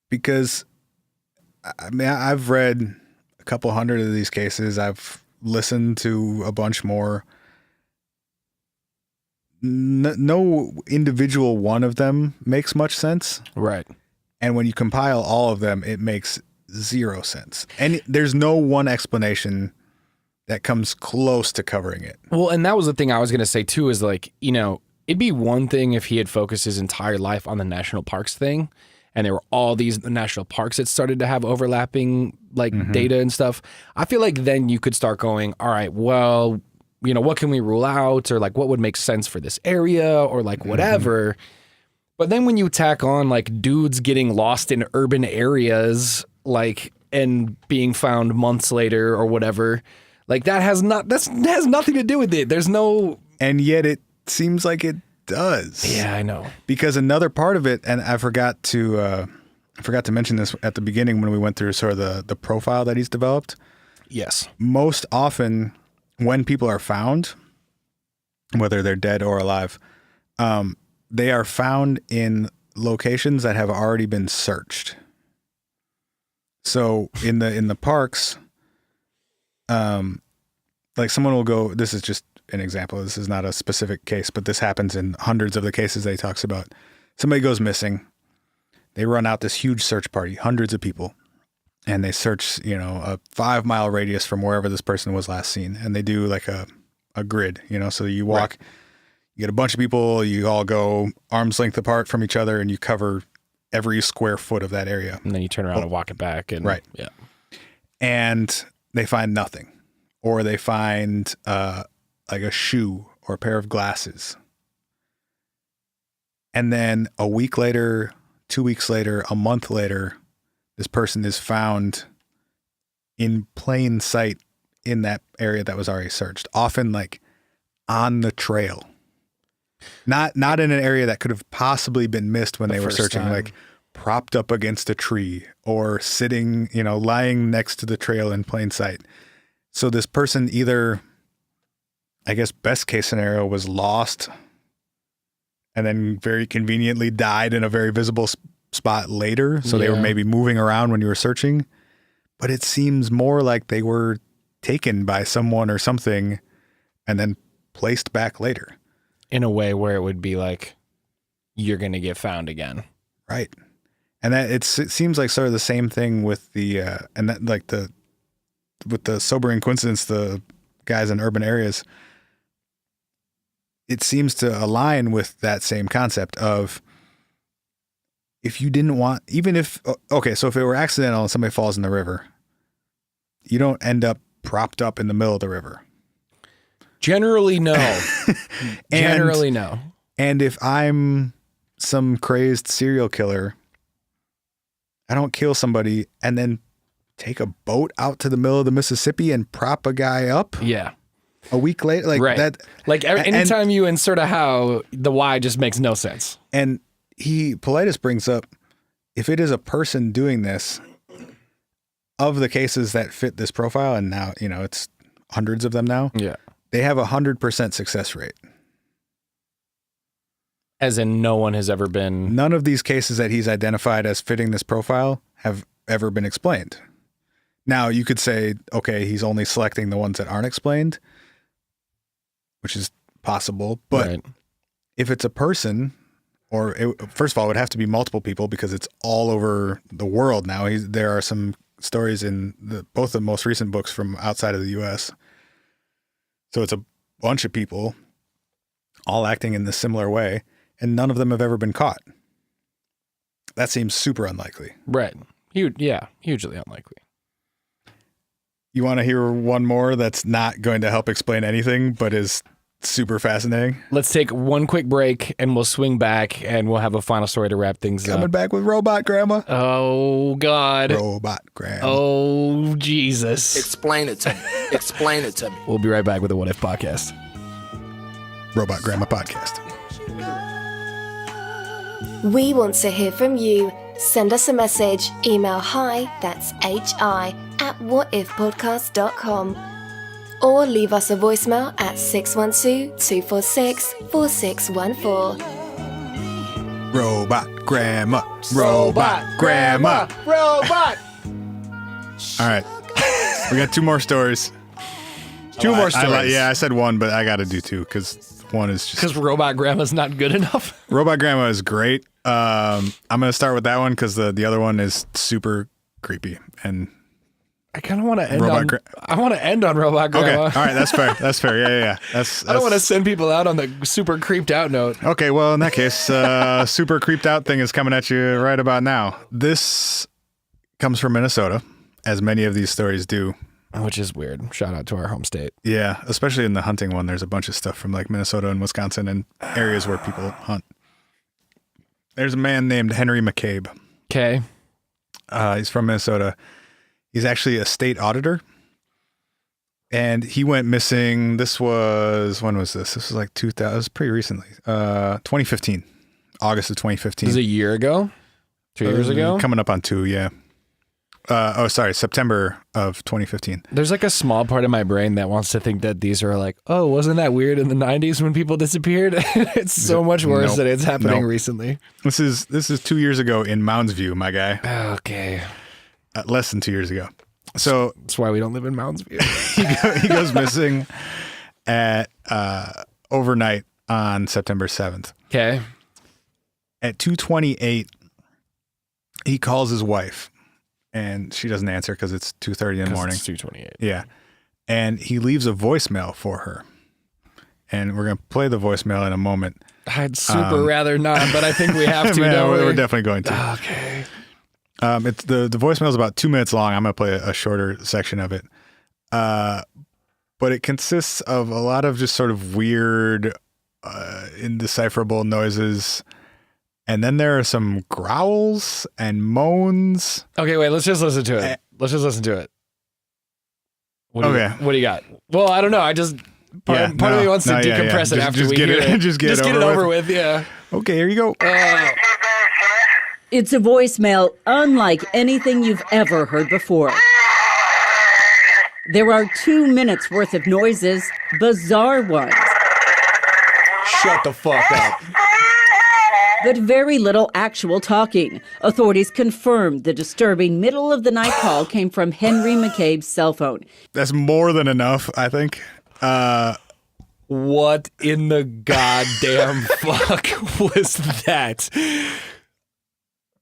Because, I mean, I've read a couple hundred of these cases. I've listened to a bunch more. No individual one of them makes much sense. Right. And when you compile all of them, it makes zero sense. And there's no one explanation that comes close to covering it. Well, and that was the thing I was going to say too, is like, you know, it'd be one thing if he had focused his entire life on the national parks thing, and there were all these national parks that started to have overlapping like data and stuff. I feel like then you could start going, all right, well, you know, what can we rule out, or like what would make sense for this area, or like whatever. But then when you tack on like dudes getting lost in urban areas, like, and being found months later or whatever, like that has nothing to do with it. There's no... And yet it seems like it does. Yeah, I know. Because another part of it, and I forgot to mention this at the beginning when we went through sort of the profile that he's developed. Yes. Most often when people are found, whether they're dead or alive, they are found in locations that have already been searched. So in the parks, like someone will go, this is just an example, this is not a specific case, but this happens in hundreds of the cases that he talks about. Somebody goes missing. They run out this huge search party, hundreds of people, and they search, you know, a 5-mile radius from wherever this person was last seen. And they do like a grid, you know, so you walk, you get a bunch of people, you all go arm's length apart from each other, and you cover every square foot of that area. And then you turn around and walk it back. And Right. Yeah. And they find nothing, or they find like a shoe or a pair of glasses. And then a week later, 2 weeks later, a month later, this person is found in plain sight in that area that was already searched, often like on the trail. Not in an area that could have possibly been missed when they were first searching, time. like propped up against a tree or sitting, you know, lying next to the trail in plain sight. So this person either, I guess best case scenario, was lost and then very conveniently died in a very visible spot later. So they were maybe moving around when you were searching, but it seems more like they were taken by someone or something and then placed back later. In a way where it would be like, you're going to get found again. Right. And that it seems like sort of the same thing with the, and that like with the sobering coincidence, the guys in urban areas, it seems to align with that same concept of, if you didn't want, even if, okay, so if it were accidental and somebody falls in the river, you don't end up propped up in the middle of the river. Generally, no. Generally, no. And if I'm some crazed serial killer, I don't kill somebody and then take a boat out to the middle of the Mississippi and prop a guy up Yeah. a week later. Like Right. that. Like anytime you insert a how, the why just makes no sense. And Paulides brings up, if it is a person doing this, of the cases that fit this profile, and now, you know, it's hundreds of them now, Yeah. they have 100% success rate. As in no one has ever been. None of these cases that he's identified as fitting this profile have ever been explained. Now, you could say, okay, he's only selecting the ones that aren't explained, which is possible. But Right. if it's a person, or first of all, it would have to be multiple people because it's all over the world now. There are some stories in both the most recent books from outside of the U.S. So it's a bunch of people all acting in this similar way, and none of them have ever been caught. That seems super unlikely. Right. Hugely unlikely. You want to hear one more that's not going to help explain anything, but is super fascinating? Let's take one quick break and we'll swing back and we'll have a final story to wrap things Coming up. back with Robot Grandma. Oh, God. Robot Grandma. Oh, Jesus. Explain it to me. Explain it to me. We'll be right back with the What If Podcast. Robot Grandma Podcast. We want to hear from you. Send us a message. Email hi, that's hi, at whatifpodcast.com. Or leave us a voicemail at 612-246-4614. Robot Grandma. Robot Grandma. Robot. All right. We got two more stories. Two more stories. I said one, but I got to do two because one is just... Because Robot Grandma's not good enough? Robot Grandma is great. I'm going to start with that one because the other one is super creepy. And I kind of want to end I want to end on Robot Grandma. Okay. All right. That's fair. That's fair. Yeah. That's I don't want to send people out on the super creeped out note. Okay. Well, in that case, super creeped out thing is coming at you right about now. This comes from Minnesota, as many of these stories do. Which is weird. Shout out to our home state. Yeah. Especially in the hunting one, there's a bunch of stuff from like Minnesota and Wisconsin and areas where people hunt. There's a man named Henry McCabe. Okay. He's from Minnesota. He's actually a state auditor. And he went missing. When was this? This was like 2000. It was pretty recently. 2015. August of 2015. This is a year ago? 2 years ago? Coming up on 2, yeah. September of 2015. There's like a small part of my brain that wants to think that these are like, oh, wasn't that weird in the 90s when people disappeared? It's so much worse that it's happening recently. This is 2 years ago in Mounds View, my guy. Okay. Less than 2 years ago. So that's why we don't live in Mounds View. he goes missing at overnight on September 7th. Okay. At 2:28, he calls his wife. And she doesn't answer because it's 2:30 in the morning. It's 2:28. Yeah. And he leaves a voicemail for her. And we're going to play the voicemail in a moment. I'd super rather not, but I think we have to. We're definitely going to. Okay. It's the voicemail is about 2 minutes long. I'm going to play a shorter section of it. But it consists of a lot of just sort of weird, indecipherable noises. And then there are some growls and moans. Okay, wait, let's just listen to it. What do you got? Well, I don't know. I just part of me wants to decompress it after we hear it. Just get it over with. Yeah. Okay, here you go. It's a voicemail unlike anything you've ever heard before. There are 2 minutes worth of noises, bizarre ones. Shut the fuck up. But very little actual talking. Authorities confirmed the disturbing middle-of-the-night call came from Henry McCabe's cell phone. That's more than enough, I think. What in the goddamn fuck was that?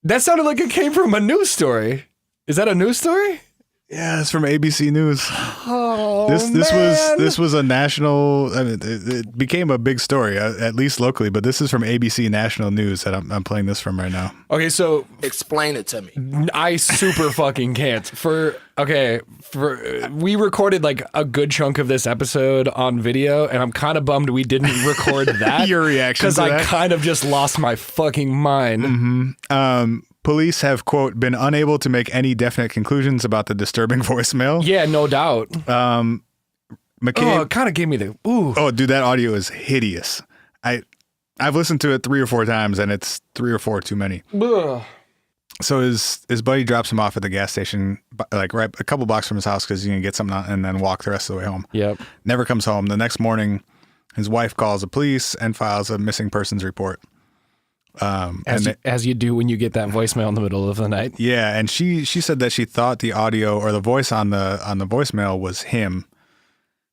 That sounded like it came from a news story. Is that a news story? Yeah, it's from ABC News. Oh, this was a national. I mean, it became a big story, at least locally. But this is from ABC National News that I'm playing this from right now. Okay, so Explain it to me. I super fucking can't. We recorded like a good chunk of this episode on video, and I'm kind of bummed we didn't record that. Your reaction to because I kind of just lost my fucking mind. Mm-hmm. Police have, quote, been unable to make any definite conclusions about the disturbing voicemail. Yeah, no doubt. McCabe, it kind of gave me the ooh. Oh, dude, that audio is hideous. I've listened to it 3 or 4 times, and it's 3 or 4 too many. Ugh. So his buddy drops him off at the gas station, like right a couple blocks from his house, because he's gonna get something and then walk the rest of the way home. Yep. Never comes home. The next morning, his wife calls the police and files a missing persons report. As you do when you get that voicemail in the middle of the night. Yeah, and she said that she thought the audio or the voice on the voicemail was him.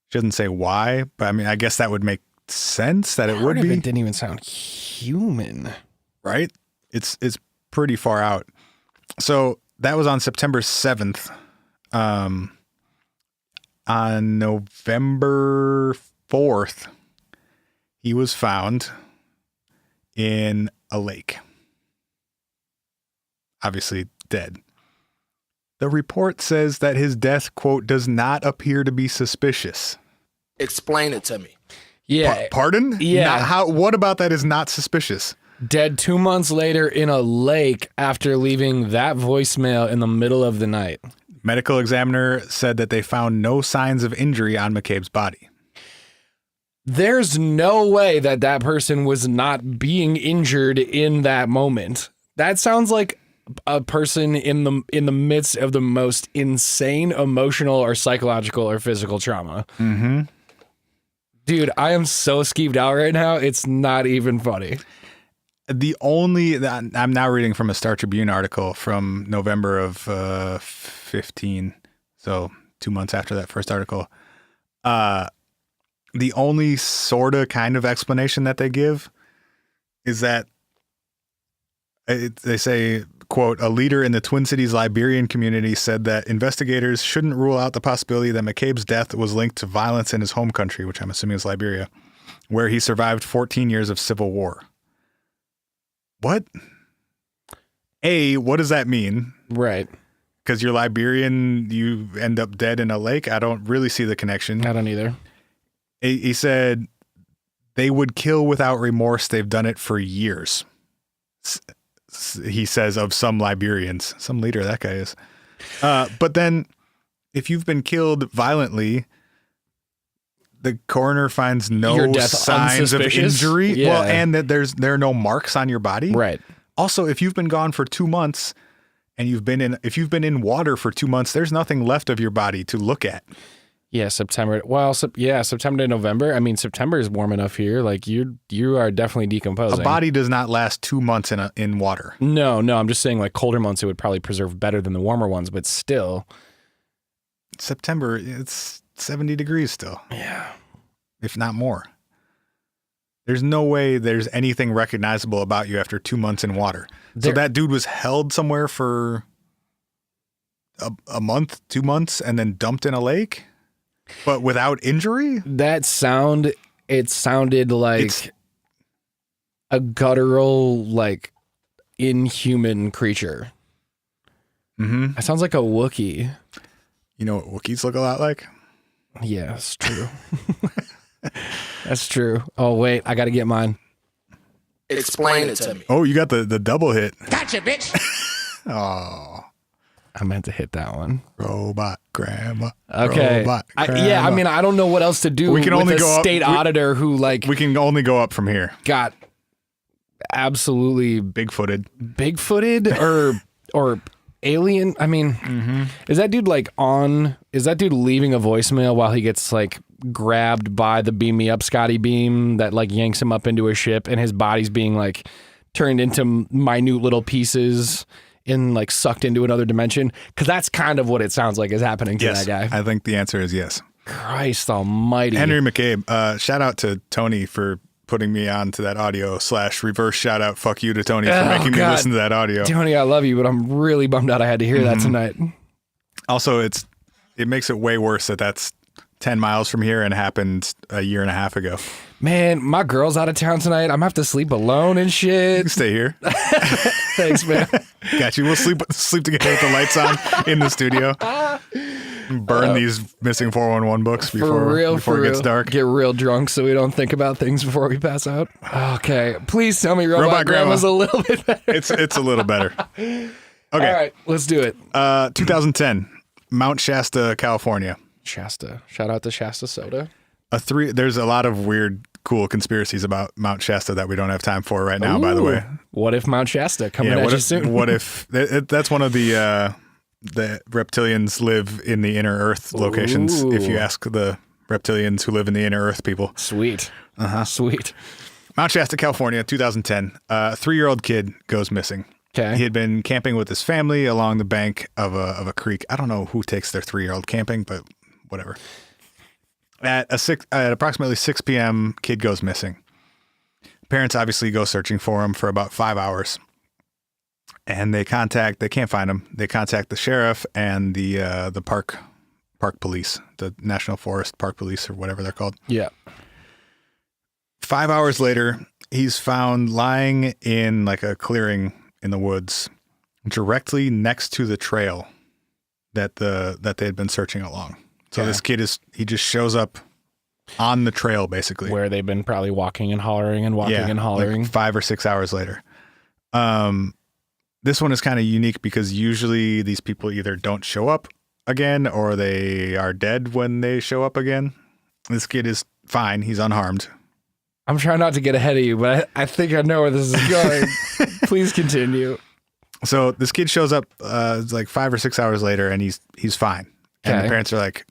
She doesn't say why, but I mean, I guess that would make sense that it would be. It didn't even sound human, right? It's pretty far out. So that was on September 7th. On November 4th, he was found in a lake. Obviously dead. The report says that his death, quote, does not appear to be suspicious. Explain it to me. Yeah. Pardon? Yeah. What about that is not suspicious? Dead 2 months later in a lake after leaving that voicemail in the middle of the night. Medical examiner said that they found no signs of injury on McCabe's body. there's no way that person was not being injured in that moment. That sounds like a person in the midst of the most insane emotional or psychological or physical trauma. Mm-hmm. Dude, I am so skeeved out right now. It's not even funny. I'm now reading from a Star Tribune article from November of 15. So 2 months after that first article. The only sort of kind of explanation that they give is that they say, quote, a leader in the Twin Cities Liberian community said that investigators shouldn't rule out the possibility that McCabe's death was linked to violence in his home country, which I'm assuming is Liberia, where he survived 14 years of civil war. What? What does that mean? Right. Because you're Liberian, you end up dead in a lake? I don't really see the connection. I don't either. He said they would kill without remorse. They've done it for years. He says of some Liberians, some leader that guy is. But then if you've been killed violently, the coroner finds no signs of injury. Yeah. Well, and that there are no marks on your body. Right. Also, if you've been gone for 2 months and if you've been in water for 2 months, there's nothing left of your body to look at. Yeah, September. Well, September to November. I mean, September is warm enough here. Like you are definitely decomposing. A body does not last 2 months in water. No. I'm just saying, like colder months, it would probably preserve better than the warmer ones. But still, September, it's 70 degrees still. Yeah, if not more. There's no way there's anything recognizable about you after 2 months in water. So that dude was held somewhere for a month, 2 months, and then dumped in a lake. But without injury? It sounded like a guttural, like inhuman creature. Mm-hmm. It sounds like a Wookiee. You know what Wookiees look a lot like? Yeah, that's true. That's true. Oh, wait, I got to get mine. Explain it to me. Oh, you got the double hit. Gotcha, bitch. Oh. I meant to hit that one. Robot grandma. Okay. Robot grandma. I mean, I don't know what else to do We can with only a go up- state auditor who We can only go up from here. got absolutely Bigfooted or alien. I mean, is that dude leaving a voicemail while he gets like grabbed by the beam me up Scotty beam that like yanks him up into a ship and his body's being like turned into minute little pieces and like sucked into another dimension? Because that's kind of what it sounds like is happening to that guy. I think the answer is yes. Christ almighty. Henry McCabe, shout out to Tony for putting me on to that audio / reverse shout out fuck you to Tony for making me listen to that audio. Tony, I love you, but I'm really bummed out I had to hear that tonight. Also, it makes it way worse that that's 10 miles from here and happened a year and a half ago. Man, my girl's out of town tonight. I'm gonna have to sleep alone and You shit. can stay here. Thanks, man. Got you. We'll sleep together with the lights on in the studio. Burn these missing 411 books before it gets dark. Get real drunk so we don't think about things before we pass out. Okay, please tell me Robot Grandma's a little bit better. It's a little better. Okay. All right, let's do it. 2010, Mount Shasta, California. Shasta. Shout out to Shasta Soda. There's a lot of weird, cool conspiracies about Mount Shasta that we don't have time for right now, by the way. What if Mount Shasta coming at you soon? What if that's one of the reptilians live in the inner Earth locations? Ooh. If you ask the reptilians who live in the inner Earth people. Sweet. Sweet. Mount Shasta, California, 2010. A 3-year-old kid goes missing. Okay. He had been camping with his family along the bank of a creek. I don't know who takes their 3-year-old camping, but whatever. At approximately 6 p.m., kid goes missing. Parents obviously go searching for him for about 5 hours. And they can't find him. They contact the sheriff and the park police, the National Forest Park Police or whatever they're called. Yeah. 5 hours later, he's found lying in like a clearing in the woods, directly next to the trail that they had been searching along. So this kid he just shows up on the trail basically, Where they've been probably walking and hollering and walking, like 5 or 6 hours later. This one is kind of unique because usually these people either don't show up again or they are dead when they show up again. This kid is fine. He's unharmed. I'm trying not to get ahead of you, but I think I know where this is going. Please continue. So this kid shows up it's like 5 or 6 hours later, and he's fine. And the parents are like,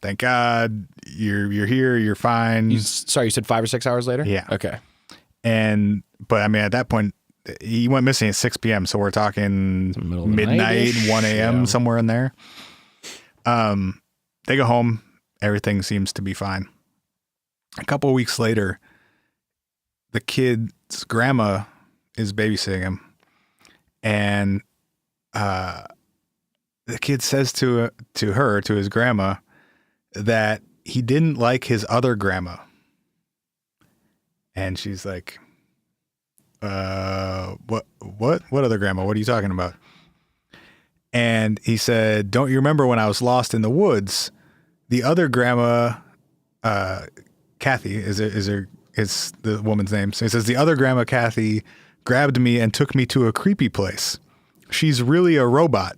"Thank God you're here. You're fine." Sorry, you said 5 or 6 hours later? Yeah. Okay. But I mean, at that point, he went missing at 6 p.m. So we're talking midnight, 1 a.m., somewhere in there. They go home. Everything seems to be fine. A couple of weeks later, the kid's grandma is babysitting him. And the kid says to his grandma, that he didn't like his other grandma. And she's like, what other grandma? What are you talking about? And he said, "Don't you remember when I was lost in the woods? The other grandma, Kathy is the woman's name." So he says, "The other grandma, Kathy, grabbed me and took me to a creepy place. She's really a robot.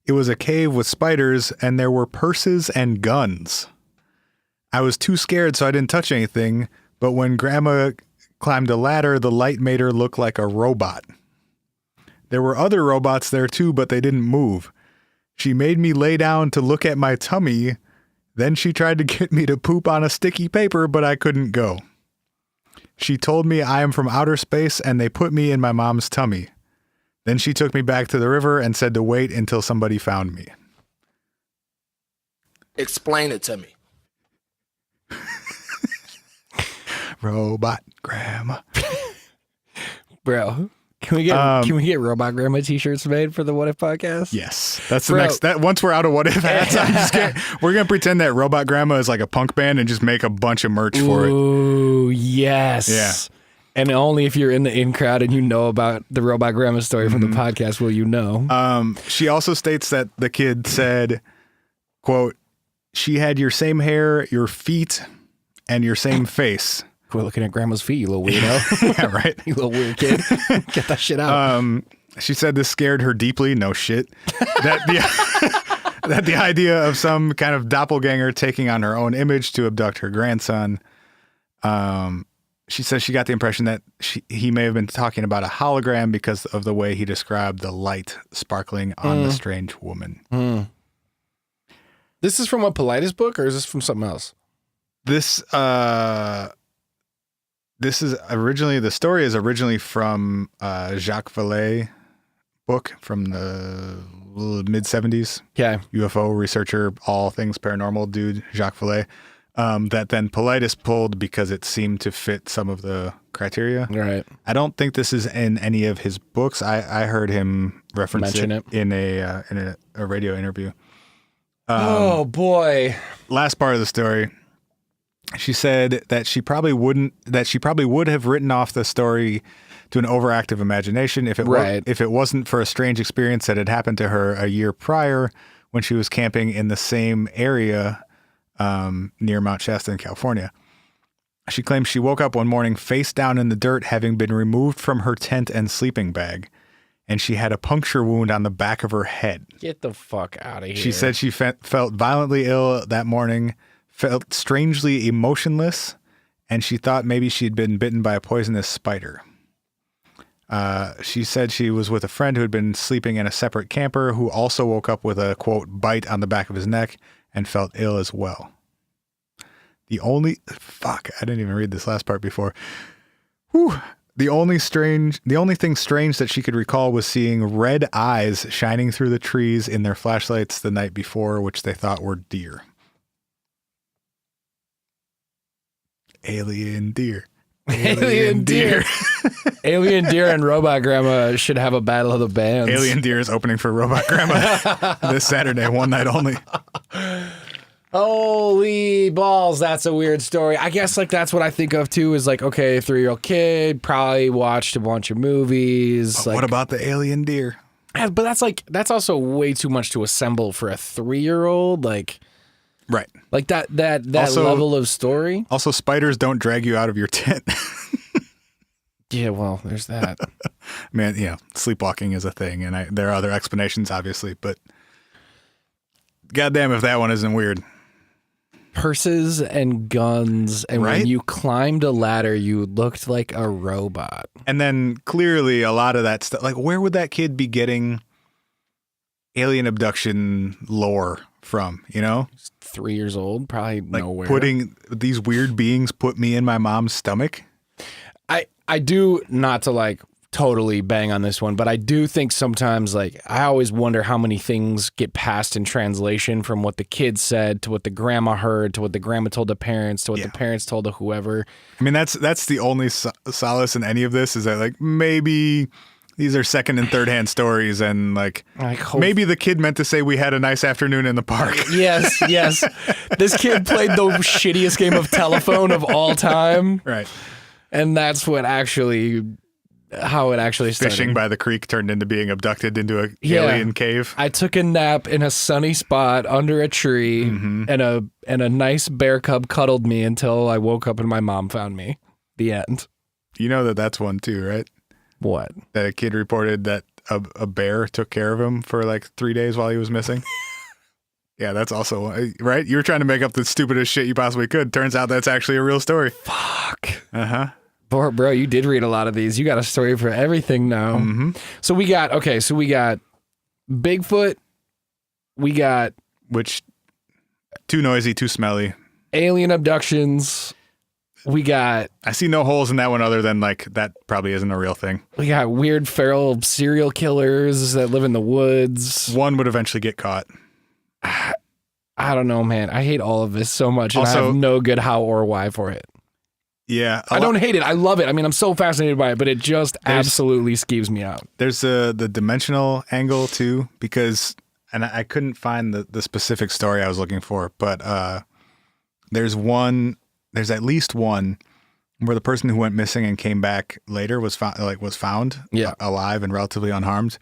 It was a cave with spiders and there were purses and guns. I was too scared, so I didn't touch anything. But when Grandma climbed a ladder, the light made her look like a robot. There were other robots there too, but they didn't move. She made me lay down to look at my tummy. Then she tried to get me to poop on a sticky paper, but I couldn't go. She told me I am from outer space and they put me in my mom's tummy. Then she took me back to the river and said to wait until somebody found me." Explain it to me. Robot grandma. Bro, can we get Robot Grandma t-shirts made for the What If podcast? Yes. That's the next. That once we're out of What If hats, we're going to pretend that Robot Grandma is like a punk band and just make a bunch of merch for it. Ooh, yes. Yeah. And only if you're in the in crowd and you know about the Robot Grandma story from the podcast will you know. She also states that the kid said, quote, "She had your same hair, your feet, and your same face." We're looking at Grandma's feet, you little weirdo. Yeah, right. You little weird kid. Get that shit out. She said this scared her deeply. No shit. That the idea of some kind of doppelganger taking on her own image to abduct her grandson. She says she got the impression that he may have been talking about a hologram because of the way he described the light sparkling on the strange woman. This is from a Paulides book, or is this from something else? The story is originally from Jacques Vallée book from the mid-70s. Okay. UFO researcher, all things paranormal dude, Jacques Vallée. That then Paulides pulled because it seemed to fit some of the criteria. Right. I don't think this is in any of his books. I heard him reference it in a radio interview. Oh boy. Last part of the story. She said that she probably would have written off the story to an overactive imagination if it wasn't for a strange experience that had happened to her a year prior when she was camping in the same area near Mount Shasta in California. She claims she woke up one morning face down in the dirt, having been removed from her tent and sleeping bag, and she had a puncture wound on the back of her head. Get the fuck out of here. She said she felt violently ill that morning, felt strangely emotionless, and she thought maybe she'd been bitten by a poisonous spider. She said she was with a friend who had been sleeping in a separate camper who also woke up with a, quote, bite on the back of his neck and felt ill as well. I didn't even read this last part before. Whew. The only thing strange that she could recall was seeing red eyes shining through the trees in their flashlights the night before, which they thought were deer. Alien deer. Alien deer. Alien deer and Robot Grandma should have a battle of the bands. Alien deer is opening for Robot Grandma this Saturday, one night only. Holy balls, that's a weird story. I guess that's what I think of too is okay, 3-year-old kid, probably watched a bunch of movies. But what about the alien deer? But that's also way too much to assemble for a 3-year-old. Right. That also, level of story. Also, spiders don't drag you out of your tent. Yeah, well, there's that. Man, sleepwalking is a thing, and there are other explanations, obviously, but goddamn if that one isn't weird. purses and guns, and Right? when you climbed a ladder, you looked like a robot. And then clearly a lot of that stuff, like where would that kid be getting alien abduction lore from, you know? 3 years old, probably Like nowhere. putting these weird beings put me in my mom's stomach. I do, not to like totally bang on this one, but I do think sometimes, like, I always wonder how many things get passed in translation from what the kid said to what the grandma heard to what the grandma told the parents to what the parents told to whoever. I mean, that's the only solace in any of this is that like maybe these are second and third hand stories, and like maybe the kid meant to say we had a nice afternoon in the park. Yes. This kid played the shittiest game of telephone of all time. Right. And that's how it actually started. Fishing by the creek turned into being abducted into a alien cave. I took a nap in a sunny spot under a tree, and a nice bear cub cuddled me until I woke up and my mom found me. The end. You know that's one too, right? What? That a kid reported that a bear took care of him for like 3 days while he was missing. Yeah, that's also right. You were trying to make up the stupidest shit you possibly could. Turns out that's actually a real story. Fuck. Bro, you did read a lot of these. You got a story for everything now. Mm-hmm. So we got Bigfoot. We got which too noisy, too smelly. Alien abductions. We got. I see no holes in that one other than like that probably isn't a real thing. We got weird feral serial killers that live in the woods. One would eventually get caught. I don't know, man. I hate all of this so much, and Also, I have no good how or why for it. Yeah. I don't hate it. I love it. I mean, I'm so fascinated by it, but it just absolutely skeeves me out. There's the dimensional angle too, because, and I couldn't find the specific story I was looking for, but there's at least one where the person who went missing and came back later was found alive and relatively unharmed.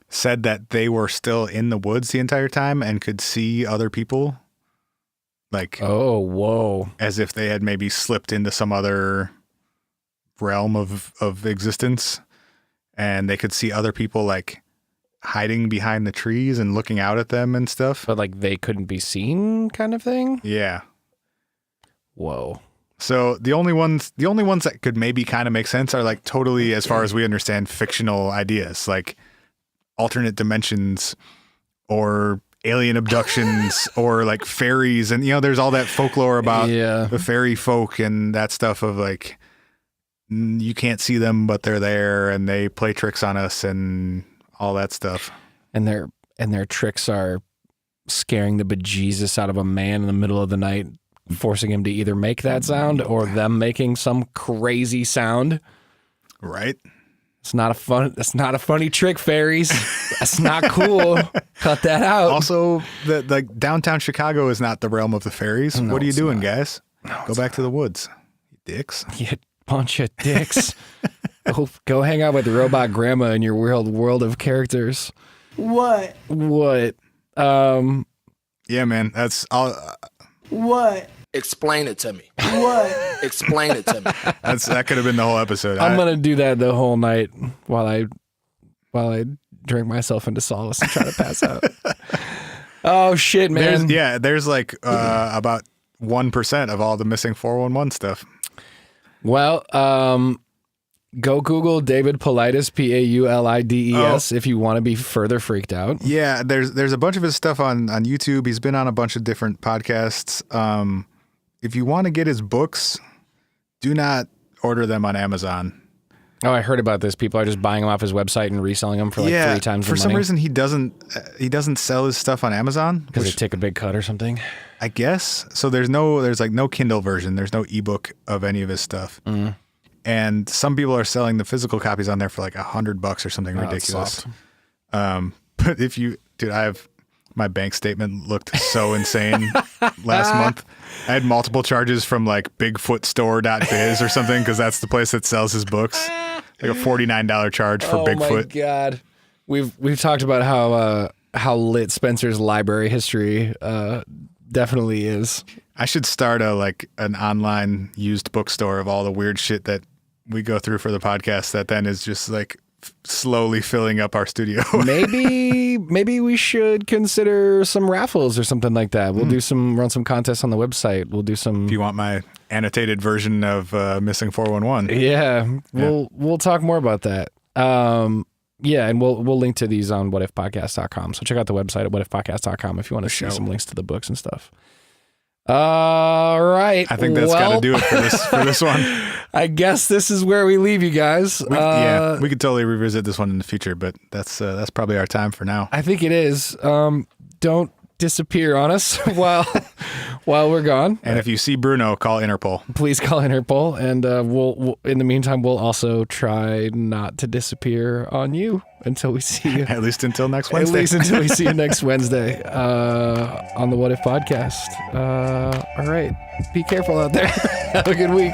Said that they were still in the woods the entire time and could see other people. Like, oh, whoa. As if they had maybe slipped into some other realm of existence, and they could see other people like hiding behind the trees and looking out at them and stuff. But like they couldn't be seen kind of thing? Yeah. Whoa. So the only ones that could maybe kind of make sense are like totally, as far as we understand, fictional ideas, like alternate dimensions or alien abductions or like fairies, and there's all that folklore about the fairy folk and that stuff of like you can't see them but they're there and they play tricks on us and all that stuff. And their tricks are scaring the bejesus out of a man in the middle of the night, forcing him to either make that sound or them making some crazy sound. Right. That's not a funny trick, fairies. That's not cool. Cut that out. Also, the downtown Chicago is not the realm of the fairies. No, what are you doing, not. guys? Go back to the woods, you dicks. You bunch of dicks. Go hang out with the robot grandma in your world of characters. What? Yeah, man. That's all. What? Explain it to me. What? Explain it to me. That could have been the whole episode. I'm gonna do that the whole night while I drink myself into solace and try to pass out. Oh shit, man. There's like about 1% of all the missing 411 stuff. Well, go Google David Paulides, Paulides, if you want to be further freaked out. Yeah, there's a bunch of his stuff on YouTube. He's been on a bunch of different podcasts. If you want to get his books, do not order them on Amazon. Oh, I heard about this. People are just buying them off his website and reselling them for like 3 times the money. For some reason, he doesn't sell his stuff on Amazon because they take a big cut or something. I guess so. There's like no Kindle version. There's no ebook of any of his stuff. Mm. And some people are selling the physical copies on there for like $100 or something ridiculous. But my bank statement looked so insane last month. I had multiple charges from like bigfootstore.biz or something, because that's the place that sells his books. Like a $49 charge for Bigfoot. Oh my God. We've talked about how lit Spencer's library history definitely is. I should start an online used bookstore of all the weird shit that we go through for the podcast that then is just like slowly filling up our studio. Maybe we should consider some raffles or something like that. We'll run some contests on the website. We'll do some. If you want my annotated version of Missing 411. Yeah, we'll talk more about that. Yeah, and we'll link to these on whatifpodcast.com. So check out the website at whatifpodcast.com if you want to see some links to the books and stuff. All right. I think that's got to do it for this one. I guess this is where we leave you guys. We could totally revisit this one in the future, but that's probably our time for now. I think it is. Don't disappear on us while we're gone. And if you see Bruno, call Interpol. Please call Interpol, and we'll in the meantime we'll also try not to disappear on you until we see you. At least until next Wednesday. At least until we see you next Wednesday on the What If podcast. All right, be careful out there. Have a good week.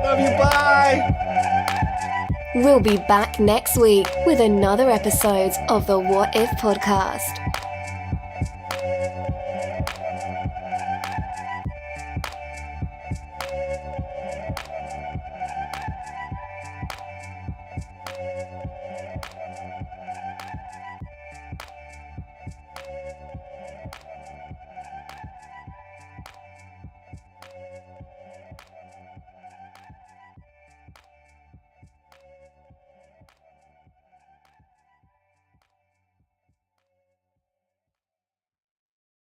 Love you. Bye. We'll be back next week with another episode of the What If podcast.